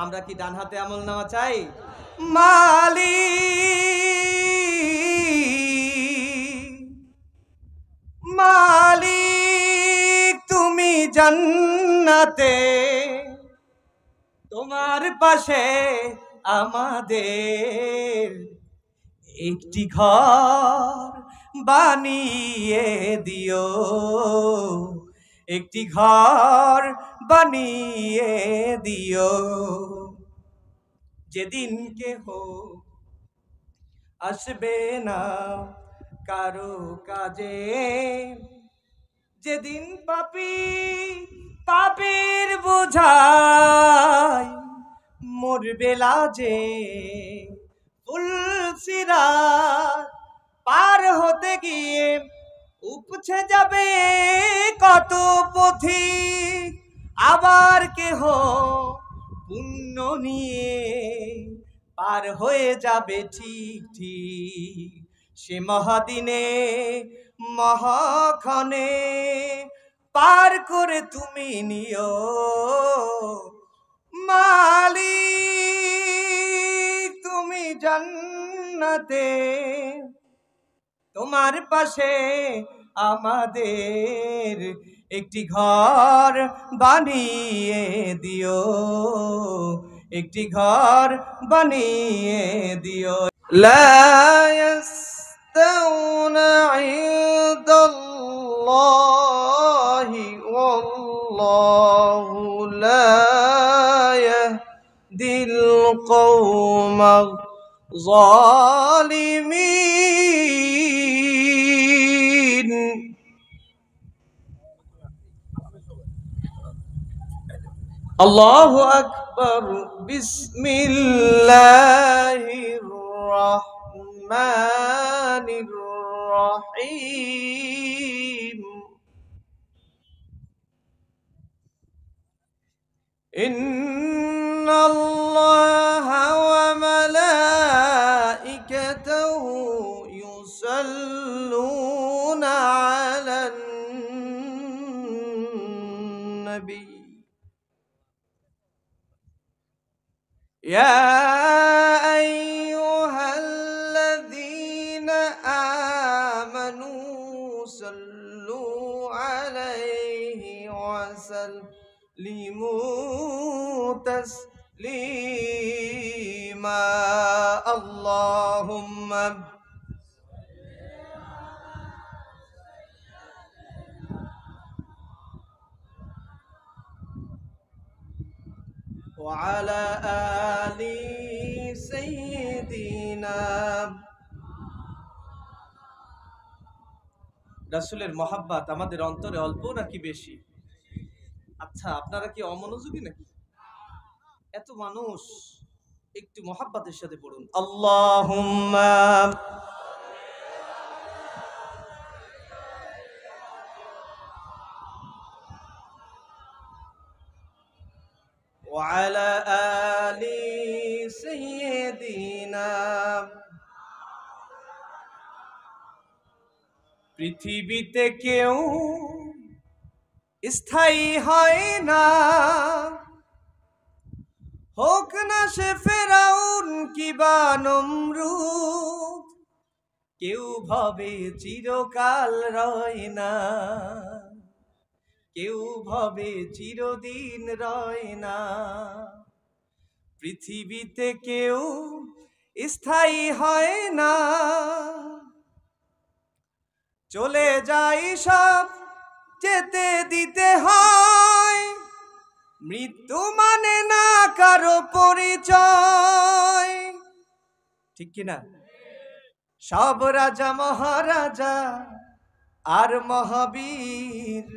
আমরা কি ডান হাতে আমলনামা চাই? মালিক তুমি জান্নাতে, তোমার পাশে আমাদের একটি ঘর বানিয়ে দিও, একটি ঘর বানিয়ে দিও। যেদিন কেহ আসবে না কারো কাজে, যেদিন পাপী পাপীর বোঝায় মরবে লাজে, ফুলসিরাত পার হতে গিয়ে উপচে যাবে কত পথিক, আবার কেহ পুণ্য নিয়ে পার হয়ে যাবে ঠিক ঠিক। সে মহাদিনে মহাক্ষণে পার করে তুমি নিও। মালিক তুমি জান্নাতে, তোমার পাশে আমাদের একটি ঘর বানিয়ে দিও, একটি ঘর বানিয়ে দিও। লা ইয়াস্তাউনা ইনদাল্লাহি ওয়াল্লাহু লা ইয়াহদিল কওমাল জালিমিন। আল্লাহু আকবার। বিসমিল্লাহির রহমানির রহিম। ইন্নাল্লাহা ওয়া মালাইকাতাহু ইউসাল্লুনা আলান নবী। يا أيها الذين آمنوا صلوا عليه وسلموا تسليما اللهم وعلى آل سيدنا। রাসূলের মহব্বত আমাদের অন্তরে অল্প নাকি বেশি? আচ্ছা, আপনারা কি অমনোযোগী নাকি? এত মানুষ, একটু মহব্বতের সাথে পড়ুন আল্লাহুম্মা وعلى آل سيدنا। পৃথিবীতে কেউ স্থায়ী হয় না, হোক না সে ফেরাউন কিবা নমরুদ, কেউ ভাবে চিরকাল রয় না, কেউ ভাবে চিরদিন রয় না। পৃথিবীতে কেউ স্থায়ী হয় না, চলে যাই সব যেতে দিতে হয়, মৃত্যু মানে না কারো পরিচয়, ঠিক কিনা? সব রাজা মহারাজা আর মহাবীর,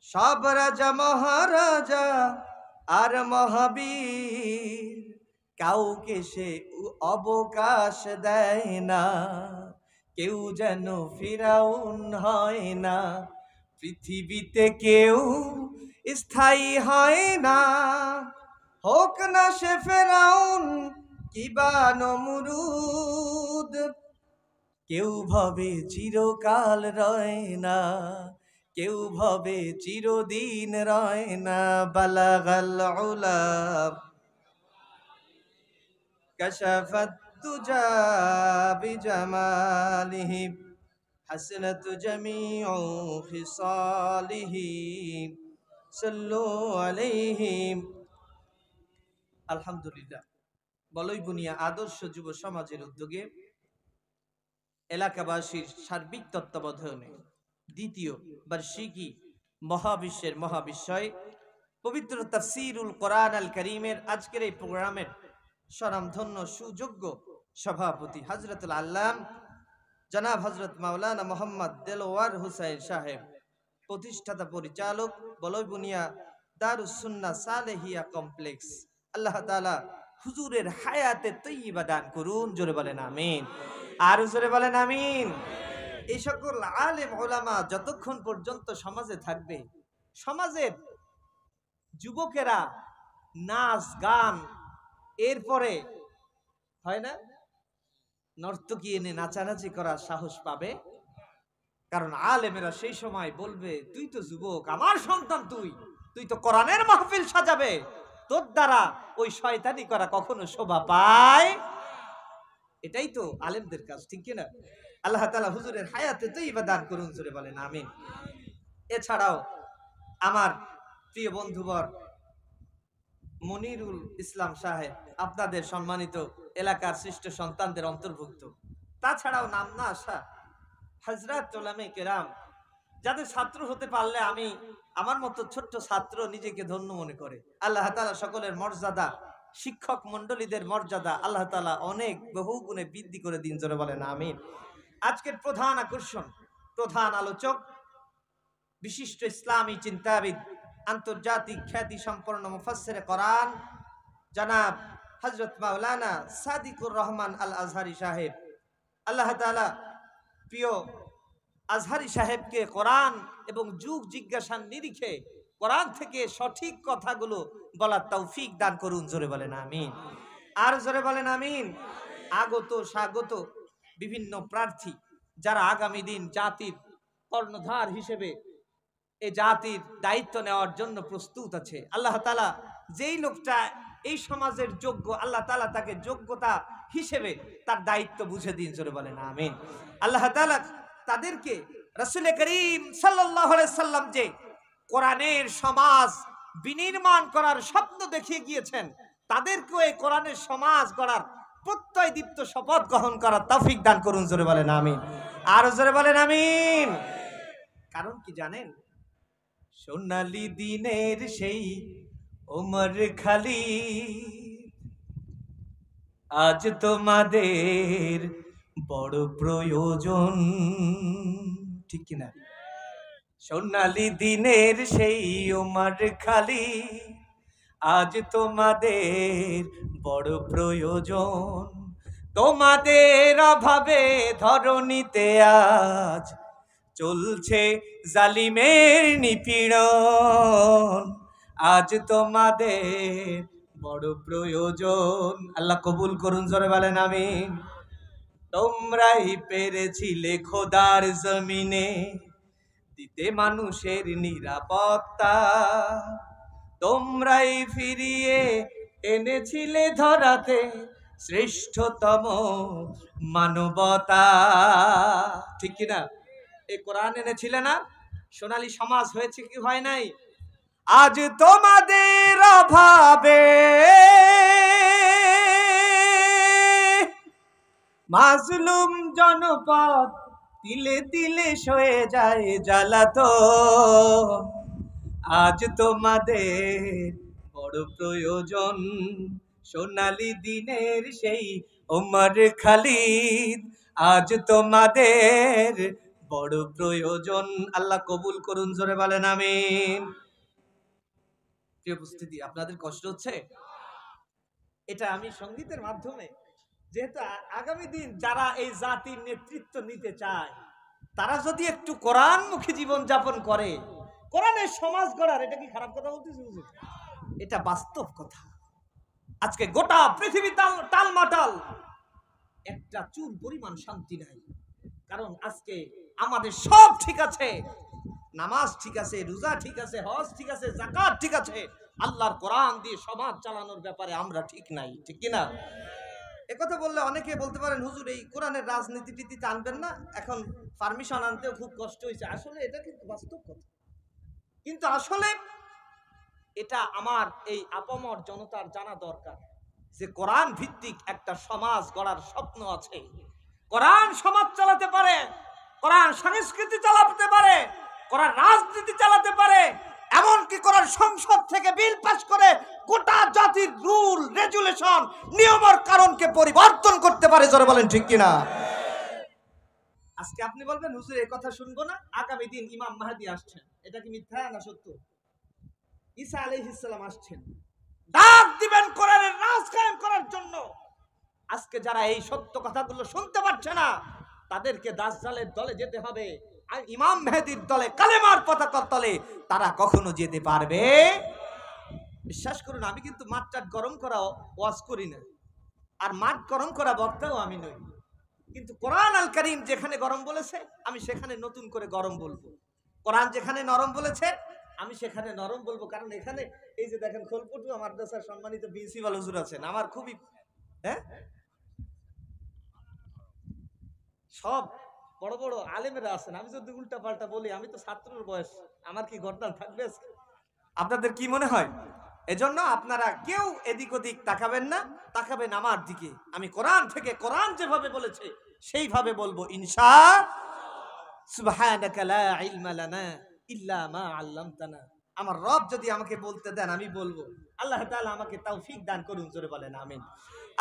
সব রাজা মহারাজা আর মহাবীর, কাউকে সে অবকাশ দেয় না, কেউ যেন ফিরাউন হয় না। পৃথিবীতে কেউ স্থায়ী হয় না, হোক না সে ফেরাউন কিবা নমরুদ, কেউ ভাবে চিরকাল রয় না, কেউ ভাবে চিরদিন রয় না। বালাগাল উলা কাশাফাত তুজা বিজামালিহি হাসনাত জামিউ খিসালিহি সাল্লু আলাইহি। আলহামদুলিল্লাহ। বলই বুনিয়া আদর্শ যুব সমাজের উদ্যোগে এলাকাবাসীর সার্বিক তত্ত্বাবধানে দ্বিতীয় বার্ষিকী মহাবিশ্বের মহাবিশ্বয় পবিত্র তাফসীরুল কোরআন আল কারীমের আজকের এই প্রোগ্রামের স্বনামধন্য সুযোগ্য সভাপতি হযরতুল আল্লাম জনাব হযরত মাওলানা মোহাম্মদ দেলোয়ার হুসাইন সাহেব, প্রতিষ্ঠাতা পরিচালক বলই বুনিয়া দারুস সুন্নাহ সালেহিয়া কমপ্লেক্স, আল্লাহ তাআলা হুজুরের হায়াতে তৈয়বা দান করুন। জোরে বলেন আমিন। আর জোরে বলেন আমিন। এই সকল আলেম ওলামা যতক্ষণ পর্যন্ত সমাজে থাকবে, সমাজের যুবকেরা নাচ গান, এরপরে হয় না নর্তকী এনে নাচানাচি করার সাহস পাবে। কারণ আলেমেরা সেই সময় বলবে, তুই তো যুবক, আমার সন্তান, তুই তো কোরআনের মাহফিল সাজাবে, তোর দ্বারা ওই শয়তানি করা কখনো শোভা পায়। এটাই তো আলেমদের কাজ, ঠিক কিনা? আল্লাহ তাআলা হুজুরের হায়াতে তৈয়বা দান করুন। জোরে বলেন আমিন। এছাড়াও আমার প্রিয় বন্ধুবর মনিরুল ইসলাম সাহেব আপনাদের সম্মানিত এলাকার শ্রেষ্ঠ সন্তানদের অন্তর্ভুক্ত। তাছাড়াও নাম না আসা হযরত উলামায়ে কেরাম, যাদের ছাত্র হতে পারলে আমি আমার মতো ছোট্ট ছাত্র নিজেকে ধন্য মনে করে। আল্লাহ তাআলা সকলের মর্যাদা, শিক্ষক মণ্ডলীদের মর্যাদা আল্লাহ তাআলা অনেক বহু গুণে বৃদ্ধি করে দিন। জোরে বলেন আমিন। আজকের প্রধান আকর্ষণ, প্রধান আলোচক, বিশিষ্ট ইসলামী চিন্তাবিদ, আন্তর্জাতিক খ্যাতি সম্পন্ন মুফাসসিরে কোরআন জনাব হযরত মাওলানা সাদিকুর রহমান আল আজহারি সাহেব। আল্লাহ তাআলা প্রিয় আজহারি সাহেবকে কোরআন এবং যুগ জিজ্ঞাসার নিরিখে কোরআন থেকে সঠিক কথাগুলো বলার তৌফিক দান করুন। জোরে বলেন আমিন। আর জোরে বলেন আমিন। আগত স্বাগত বিভিন্ন প্রার্থী যারা আগামী দিন জাতির কর্ণধার হিসেবে এই জাতির দায়িত্ব নেওয়ার জন্য প্রস্তুত আছে, আল্লাহ তাআলা যেই লোকটা এই সমাজের যোগ্য, আল্লাহ তাআলা তাকে যোগ্যতা হিসেবে তার দায়িত্ব বুঝে দিন। জোরে বলেন আমিন। আল্লাহ তাআলা তাদেরকে রাসূল করিম সাল্লাল্লাহু আলাইহি সাল্লাম যে কোরআনের সমাজ বিনির্মাণ করার স্বপ্ন দেখিয়ে গিয়েছেন, তাদেরকেও এই কোরআনের সমাজ গড়ার প্রত্যয় দীপ্ত শপথ গ্রহণ করার তৌফিক দান করুন। জোরে বলেন আমিন। আর জোরে বলেন আমিন। কারণ কি জানেন? সোনালী দিনের সেই ওমর খালিদ আজ তোমাদের বড় প্রয়োজন, ঠিক কিনা? সোনালী দিনের সেই ওমর খালিদ আজ তোমাদের বড় প্রয়োজন। তোমাদের অভাবে ধরণীতে আজ চলছে জালিমের নিপীড়ন, আজ তোমাদের বড় প্রয়োজন। আল্লাহ কবুল করুন। জোরে বলেন আমিন। তোমরাই পেরেছিলে খোদার জমিনে দিতে মানুষের নিরাপত্তা, তোমরাই ফিরিয়ে এনেছিলে ধরাতে শ্রেষ্ঠতম মানবতা, ঠিক কিনা? এই কোরআন এনেছিলে না? সোনালী সমাজ হয়েছে কি হয় নাই? আজ তোমাদের অভাবে মাজলুম জনপদ তিলে তিলে সয়ে যায় জ্বালাতন, আজ তোমাদের বড় প্রয়োজন। সোনালী দিনের সেই ওমর খালিদ আজ তোমাদের বড় প্রয়োজন। আল্লাহ কবুল করুন। জোরে বলেন আমিন। প্রিয় উপস্থিতি, আপনাদের কষ্ট হচ্ছে? এটা আমি সঙ্গীতের মাধ্যমে, যেহেতু আগামী দিন যারা এই জাতির নেতৃত্ব নিতে চায়, তারা যদি একটু কোরআনমুখী জীবন যাপন করে, কোরআনের সমাজ গড়ার, এটা কি খারাপ কথা বলতেছি? এটা বাস্তব কথা। আজকে গোটা পৃথিবী টালমাটাল, একটা চুল পরিমাণ শান্তি নাই। কারণ আজকে আমাদের সব ঠিক আছে, নামাজ ঠিক আছে, রোজা ঠিক আছে, হজ ঠিক আছে, যাকাত ঠিক আছে, আল্লাহর কোরআন দিয়ে সমাজ চালানোর ব্যাপারে আমরা ঠিক নাই, ঠিক কিনা? একথা বললে অনেকে বলতে পারেন হুজুর এই কোরআনের রাজনীতি টিতি আনবেন না, এখন পারমিশন আনতেও খুব কষ্ট হয়েছে। আসলে এটা কিন্তু বাস্তব কথা, কিন্তু আসলে এটা আমার এই আপামর জনতার জানা দরকার যে কোরআন ভিত্তিক একটা সমাজ গড়ার স্বপ্ন আছে। কোরআন সমাজ চালাতে পারে, কোরআন সংস্কৃতি চালাতে পারে, কোরআন রাজনীতি চালাতে পারে, এমনকি কোরআন সংসদ থেকে বিল পাস করে গোটা জাতির রুল রেগুলেশন নিয়মের কারণকে পরিবর্তন করতে পারে। জোরে বলেন ঠিক কিনা? আজকে আপনি বলবেন হুজুর এই কথা শুনবো না, আগামী দিন ইমাম মাহদী আসছেন, এটা কি মিথ্যা না সত্য? ঈসা আলাইহিস সালাম আসছেন, ডাক দিবেন কোরআনের রাজ কায়েম করার জন্য। আজকে যারা এই সত্য কথাগুলো শুনতে পারছে না, তাদেরকে দাজ্জালের দলে যেতে হবে, আর ইমাম মেহেদীর দলে, কালেমার পতাকার তলে তারা কখনো যেতে পারবে। বিশ্বাস করুন, আমি কিন্তু মাঠটা গরম করা ওয়াজ করি না, আর মাঠ গরম করা বক্তাও আমি নই, কিন্তু কোরআন আল কারীম যেখানে গরম বলেছে আমি সেখানে নতুন করে গরম বলবো। কোরআন যেখানে নরম বলেছে আমি সেখানে নরম বলবো। কারণ এখানে এই যে দেখেন খোলপটুয়া মাদ্রাসার সম্মানিত প্রিন্সিপাল হুজুর আছেন, আমার খুবই সব বড় বড় আলেমেরা আছেন। আমি যদি উল্টা পাল্টা বলি, আমি তো ছাত্রের বয়স, আমার কি গর্দান থাকবে? আপনাদের কি মনে হয়? এজন্য আপনারা কেউ এদিক ওদিক তাকাবেন না, তাকাবেন আমার দিকে। আমি কোরআন থেকে, কোরআন যেভাবে বলেছে সেইভাবে বলবো ইনশাআল্লাহ। সুবহানাকা লা ইলমা লানা ইল্লা মা আল্লামতানা। আমার রব যদি আমাকে বলতে দেন আমি বলবো। আল্লাহ তাআলা আমাকে তৌফিক দান করুন। জোরে বলেন আমিন।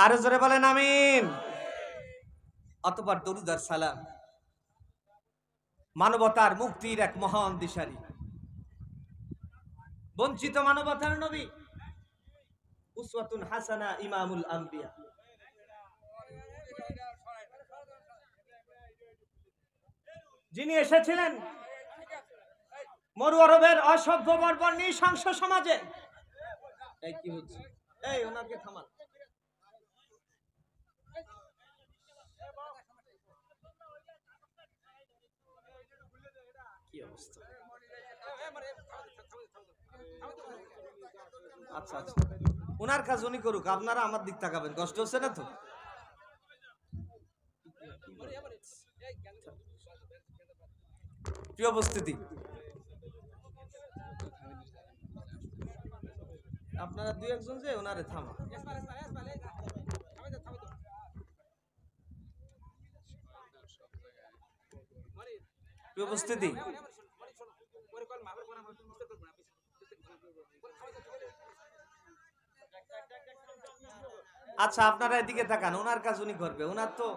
আরো জোরে বলেন আমিন। অতঃপর দরুদ আর সালাম মানবতার মুক্তির এক মহান দিশারি, বঞ্চিত মানবতার নবী, উসওয়াতুন হাসানা, ইমামুল আম্বিয়া, যিনি এসেছিলেন মরু আরবের অসভ্য বর্বর নৃশংস সমাজে। এই কি হচ্ছে? এই ওনাকে থামান। কি অবস্থা? আচ্ছা আচ্ছা, ওনার কাজ উনি করুক, আপনারা আমার দিক তাকাবেন। কষ্ট হচ্ছে না তো? প্রিয় উপস্থিতি, আপনারা দুই একজন যে ওনারে থামা। প্রিয় উপস্থিতি, আচ্ছা আপনারা এদিকে তাকান, ওনার কাজ উনি করবে, ওনার তো।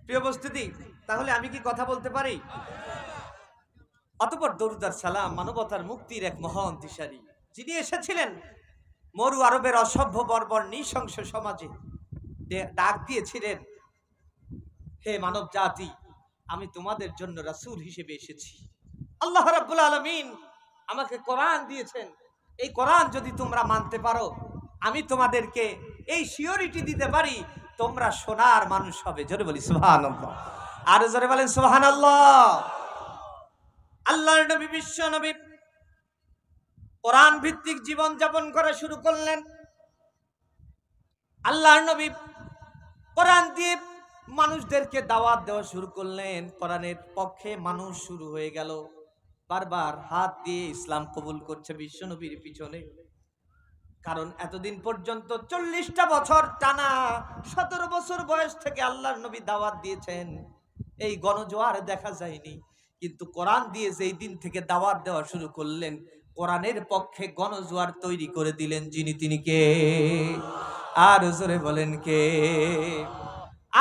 প্রিয় উপস্থিতি, তাহলে আমি কি কথা বলতে পারি? অতঃপর দরুদ আর সালাম মানবতার মুক্তির এক মহান দিশারি, যিনি এসেছিলেন মরু আরবের অসভ্য বর্বর নৃশংস সমাজে, ডাক দিয়েছিলেন, হে মানব জাতি, আমি তোমাদের জন্য রাসূল হিসেবে এসেছি। আল্লাহ রাব্বুল আলামিন আমাকে কোরআন দিয়েছেন, এই কোরআন যদি তোমরা মানতে পারো, আমি তোমাদেরকে এই সিওরিটি দিতে পারি, তোমরা সোনার মানুষ হবে। জোরে বলি সুবহানাল্লাহ। আর জোরে বলেন সুবহানাল্লাহ। আল্লাহর নবী, বিশ্ব নবী কোরআন ভিত্তিক জীবন যাপন করা শুরু করলেন। আল্লাহর নবী কোরআন দিয়ে মানুষদেরকে দাওয়াত দেওয়া শুরু করলেন। কোরআনের পক্ষে মানুষ শুরু হয়ে গেল, বারবার হাত দিয়ে ইসলাম কবুল করছে বিশ্ব নবীর পিছনে। কারণ এতদিন পর্যন্ত 40টা বছর টানা 17 বছর বয়স থেকে আল্লাহর নবী দাওয়াত দিয়েছেন, এই গণজোয়ার দেখা যায়নি। কিন্তু কোরআন দিয়ে যেই দিন থেকে দাওয়াত দেওয়া শুরু করলেন, কোরআনের পক্ষে গণজোয়ার তৈরি করে দিলেন যিনি, তিনি কে? আর জোরে বলেন কে?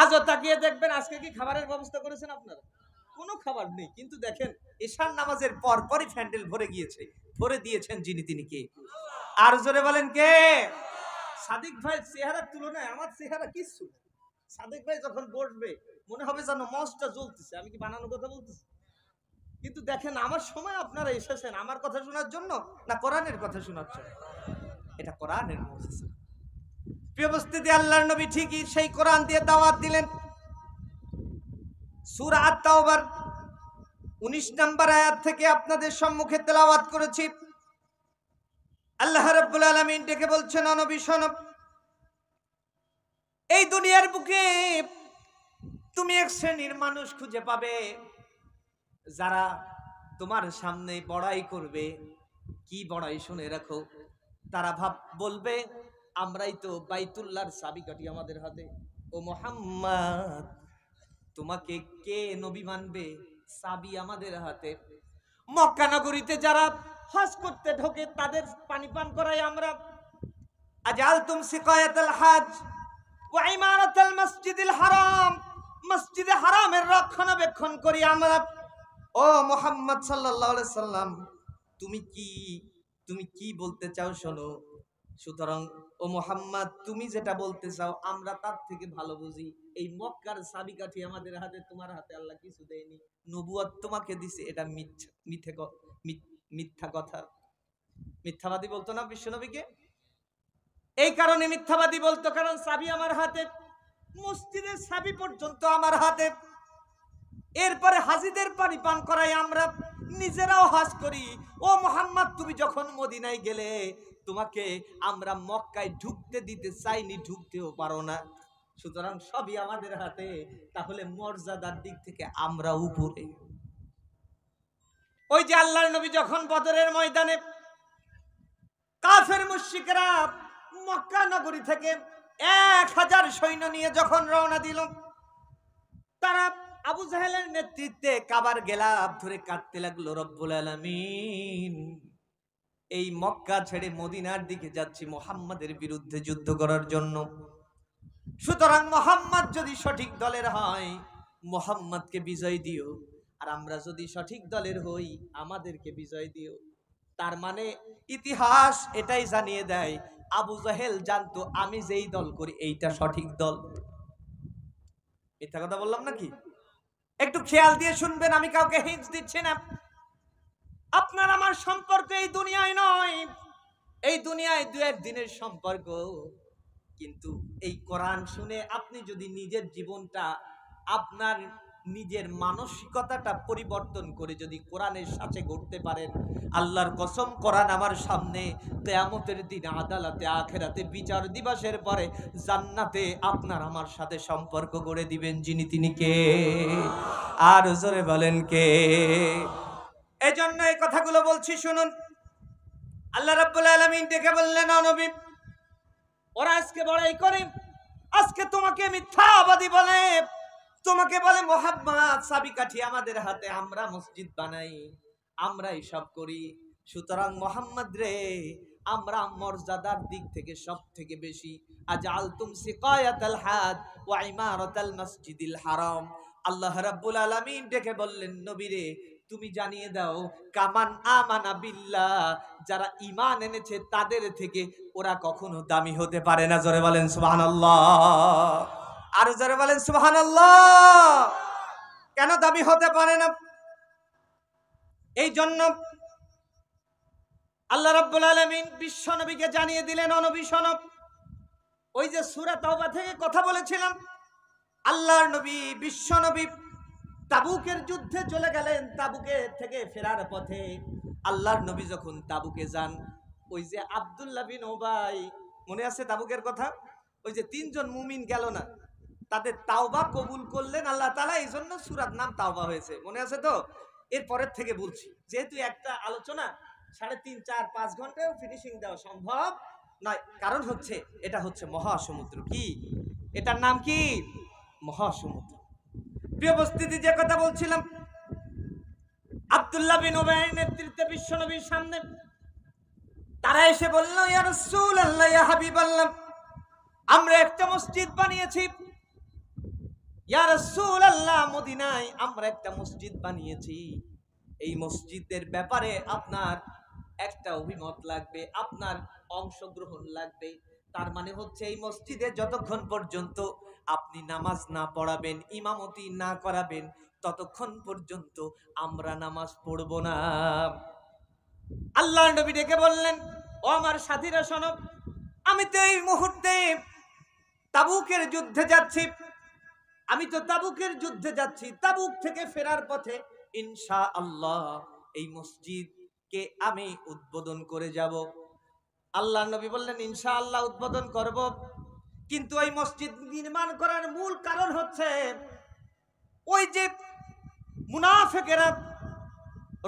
আজও তাকিয়ে দেখবেন, আজকে কি খাবারের ব্যবস্থা করেছেন আপনারা? কোনো খাবার নেই, কিন্তু দেখেন ঈশার নামাজের পর পরই প্যান্ডেল ভরে গিয়েছে, ভরে দিয়েছেন যিনি, তিনি কে? আর জোরে বলেন কে? সাদিক ভাই চেহারার তুলনায় আমার চেহারা কিচ্ছু। সাদিক ভাই যখন বসবে মনে হবে যেন মঞ্চটা জ্বলতেছে। আমি কি বানানো কথা বলতেছি? কিন্তু দেখেন আমার সময় আপনারা এসেছেন আমার কথা শোনার জন্য না কোরআনের কথা শোনার জন্য? এটা কোরআনের মুজিজা। প্রিয় উপস্থিতি, আল্লাহর নবী ঠিকই সেই কোরআন দিয়ে দাওয়াত দিলেন। সূরা আত-তাওবার 19 নম্বর আয়াত থেকে আপনাদের সম্মুখে তেলাওয়াত করেছি। আল্লাহ রাব্বুল আলামিন ডেকে বলছেন, নবী শোনো, এই দুনিয়ার বুকে তুমি এক শ্রেণীর মানুষ খুঁজে পাবে যারা তোমার সামনে বড়াই করবে। কি বড়াই শুনে রাখো, তারা বলবে আমরাই তো বাইতুল্লাহর চাবিকাঠি আমাদের হাতে। ও মুহাম্মদ, তোমাকে কে নবী মানবে? চাবি আমাদের হাতে। মক্কা নগরীতে যারা হজ করতে ঢোকে তাদের পানি পান করাই আমরা। আজালতুম সিকায়াতুল হজ ওয়া ইমারাতুল মসজিদিল হারাম, মসজিদে হারামের রক্ষণাবেক্ষণ করি আমরা। ও মুহাম্মদ সাল্লাল্লাহু আলাইহি সাল্লাম, তুমি কি বলতে চাও শোনো। সুতরাং ও মুহাম্মদ, তুমি যেটা বলতে চাও আমরা তার থেকে ভালো বুঝি। এই মক্কার চাবিকাঠি আমাদের হাতে, তোমার হাতে আল্লাহ কিছু দেয়নি। নবুয়ত তোমাকে দিছে, এটা মিথ্যা কথা। মিথ্যাবাদী বলতো না বিশ্বনবীকে? এই কারণে মিথ্যাবাদী বলতো, কারণ চাবি আমার হাতে, মসজিদের চাবি পর্যন্ত আমার হাতে। এরপরে হাজীদের পানি পান করাই আমরা, নিজেরাও হজ করি। ও মুহাম্মদ, তুমি যখন মদিনায় গেলে তোমাকে আমরা মক্কায় ঢুকতে দিতে চাইনি, ঢুকতেও পারো না। সুতরাং সবই আমাদের হাতে। তাহলে মর্যাদার দিক থেকে আমরা উপরে। ওই যে আল্লাহর নবী যখন বদরের ময়দানে কাফের মুশরিকরা মক্কা নগরী থেকে 1000 সৈন্য নিয়ে যখন রওনা দিল, তারা আবু জাহেলের নেতৃত্বে কাবার গেলাপ ধরে কাটতে লাগলো। রব্বুল আলামিন, এই মক্কা ছেড়ে মদিনার দিকে যাচ্ছি মুহাম্মাদের বিরুদ্ধে যুদ্ধ করার জন্য। সুতরাং মুহাম্মদ যদি সঠিক দলের হয় মুহাম্মদকে বিজয় দিও, আর আমরা যদি সঠিক দলের হই আমাদেরকে বিজয় দিও। তার মানে ইতিহাস এটাই জানিয়ে দেয়, আবু জাহেল জানতো আমি যেই দল করি এইটা সঠিক দল। মিথ্যা কথা বললাম নাকি? একটু খেয়াল দিয়ে শুনবেন, আমি কাউকে হিংস দিচ্ছি না। আপনার আমার সম্পর্ক এই দুনিয়ায় নয়, এই দুনিয়ায় 2-1 দিনের সম্পর্ক। কিন্তু এই কোরআন শুনে আপনি যদি নিজের জীবনটা, আপনার নিজের মানসিকতাটা পরিবর্তন করে যদি কোরআনের সাথে ঘুরতে পারেন, আল্লাহর কসম কোরআন আমার সামনে কিয়ামতের দিন আদালতে আখিরাতে বিচার দিবসের পরে জান্নাতে আপনার আমার সাথে সম্পর্ক গড়ে দিবেন যিনি, তিনি কে? আর জোরে বলেন কে? এজন্য এই কথাগুলো বলছি শুনুন। আল্লাহ রাব্বুল আলামিন ডেকে বললেন, ও নবী, ওরা আজকে বড়াই করে, আজকে তোমাকে মিথ্যাবাদী বলে, তোমাকে বলে মুহাম্মদ চাবিকাঠি আমাদের হাতে, আমরা মসজিদ বানাই, আমরাই সব করি। সুতরাং মুহাম্মদ রে, আমরা মর্যাদার দিক থেকে সব থেকে বেশি। আজআলতুম সিকায়াতাল হাজ ওয়া ইমারাতাল মসজিদিল হারাম। আল্লাহ রাব্বুল আলামিন ডেকে বললেন, নবী রে, তুমি জানিয়ে দাও, কামান আমানা বিল্লাহ, যারা ঈমান এনেছে তাদের থেকে ওরা কখনো দামি হতে পারে না। জোরে বলেন সুবহানাল্লাহ। আর জোরে বলেন সুবহানাল্লাহ। কেন দামি হতে পারে না? এই জন্য আল্লাহ রাব্বুল আলামিন বিশ্ব নবীকে জানিয়ে দিলেন, ও নবী শোনো, ওই যে সূরা তাওবা থেকে কথা বলেছিলাম, আল্লাহর নবী বিশ্ব নবী তাবুকের যুদ্ধে চলে গেলেন। তাবুকে থেকে ফেরার পথে আল্লাহর নবী যখন তাবুকে যান, ওই যে আব্দুল্লাহ বিন উবাই, মনে আছে তাবুকের কথা? ওই যে 3 জন মুমিন গেল না, তাদের তাওবা কবুল করলেন আল্লাহ তাআলা, এই জন্য সূরার নাম তাওবা হয়েছে। মনে আছে তো? এর পরের থেকে বলছি, যেহেতু একটা আলোচনা 3.5, 4, 5 ঘন্টায়ও ফিনিশিং দেওয়া সম্ভব নয়, কারণ হচ্ছে এটা হচ্ছে মহাসমুদ্র। কি এটার নাম? কি? মহাসমুদ্র। প্রিয় উপস্থিতি, যে কথা বলছিলাম, আব্দুল্লাহ বিন উবাইয়ের নেতৃত্বে বিশ্বনবীর সামনে তারা এসে বলল, ইয়া রাসূলুল্লাহ, ইয়া হাবিবাল্লাহ, আমরা একটা মসজিদ বানিয়েছি। ইয়া রাসূলুল্লাহ, মদিনায় আমরা একটা মসজিদ বানিয়েছি। এই মসজিদের ব্যাপারে আপনার একটা অভিমত লাগবে, আপনার অংশগ্রহণ লাগবে। তার মানে হচ্ছে এই মসজিদে যতক্ষণ পর্যন্ত আপনি নামাজ না পড়াবেন, ইমামতি না করাবেন, ততক্ষণ পর্যন্ত আমরা নামাজ পড়ব না। আল্লাহর নবী ডেকে বললেন, ও আমার সাথীরা শোনো, আমি তো এই মুহূর্তে তাবুকের যুদ্ধে যাচ্ছি। আমি তো তাবুকের যুদ্ধে যাচ্ছি। তাবুক থেকে ফেরার পথে ইনশাআল্লাহ এই মসজিদকে আমি উদ্বোধন করে যাব। আল্লাহর নবী বললেন, ইনশাআল্লাহ উদ্বোধন করব, কিন্তু ওই মসজিদ নির্মাণ করার মূল কারণ হচ্ছে ওই যে মুনাফিকেরা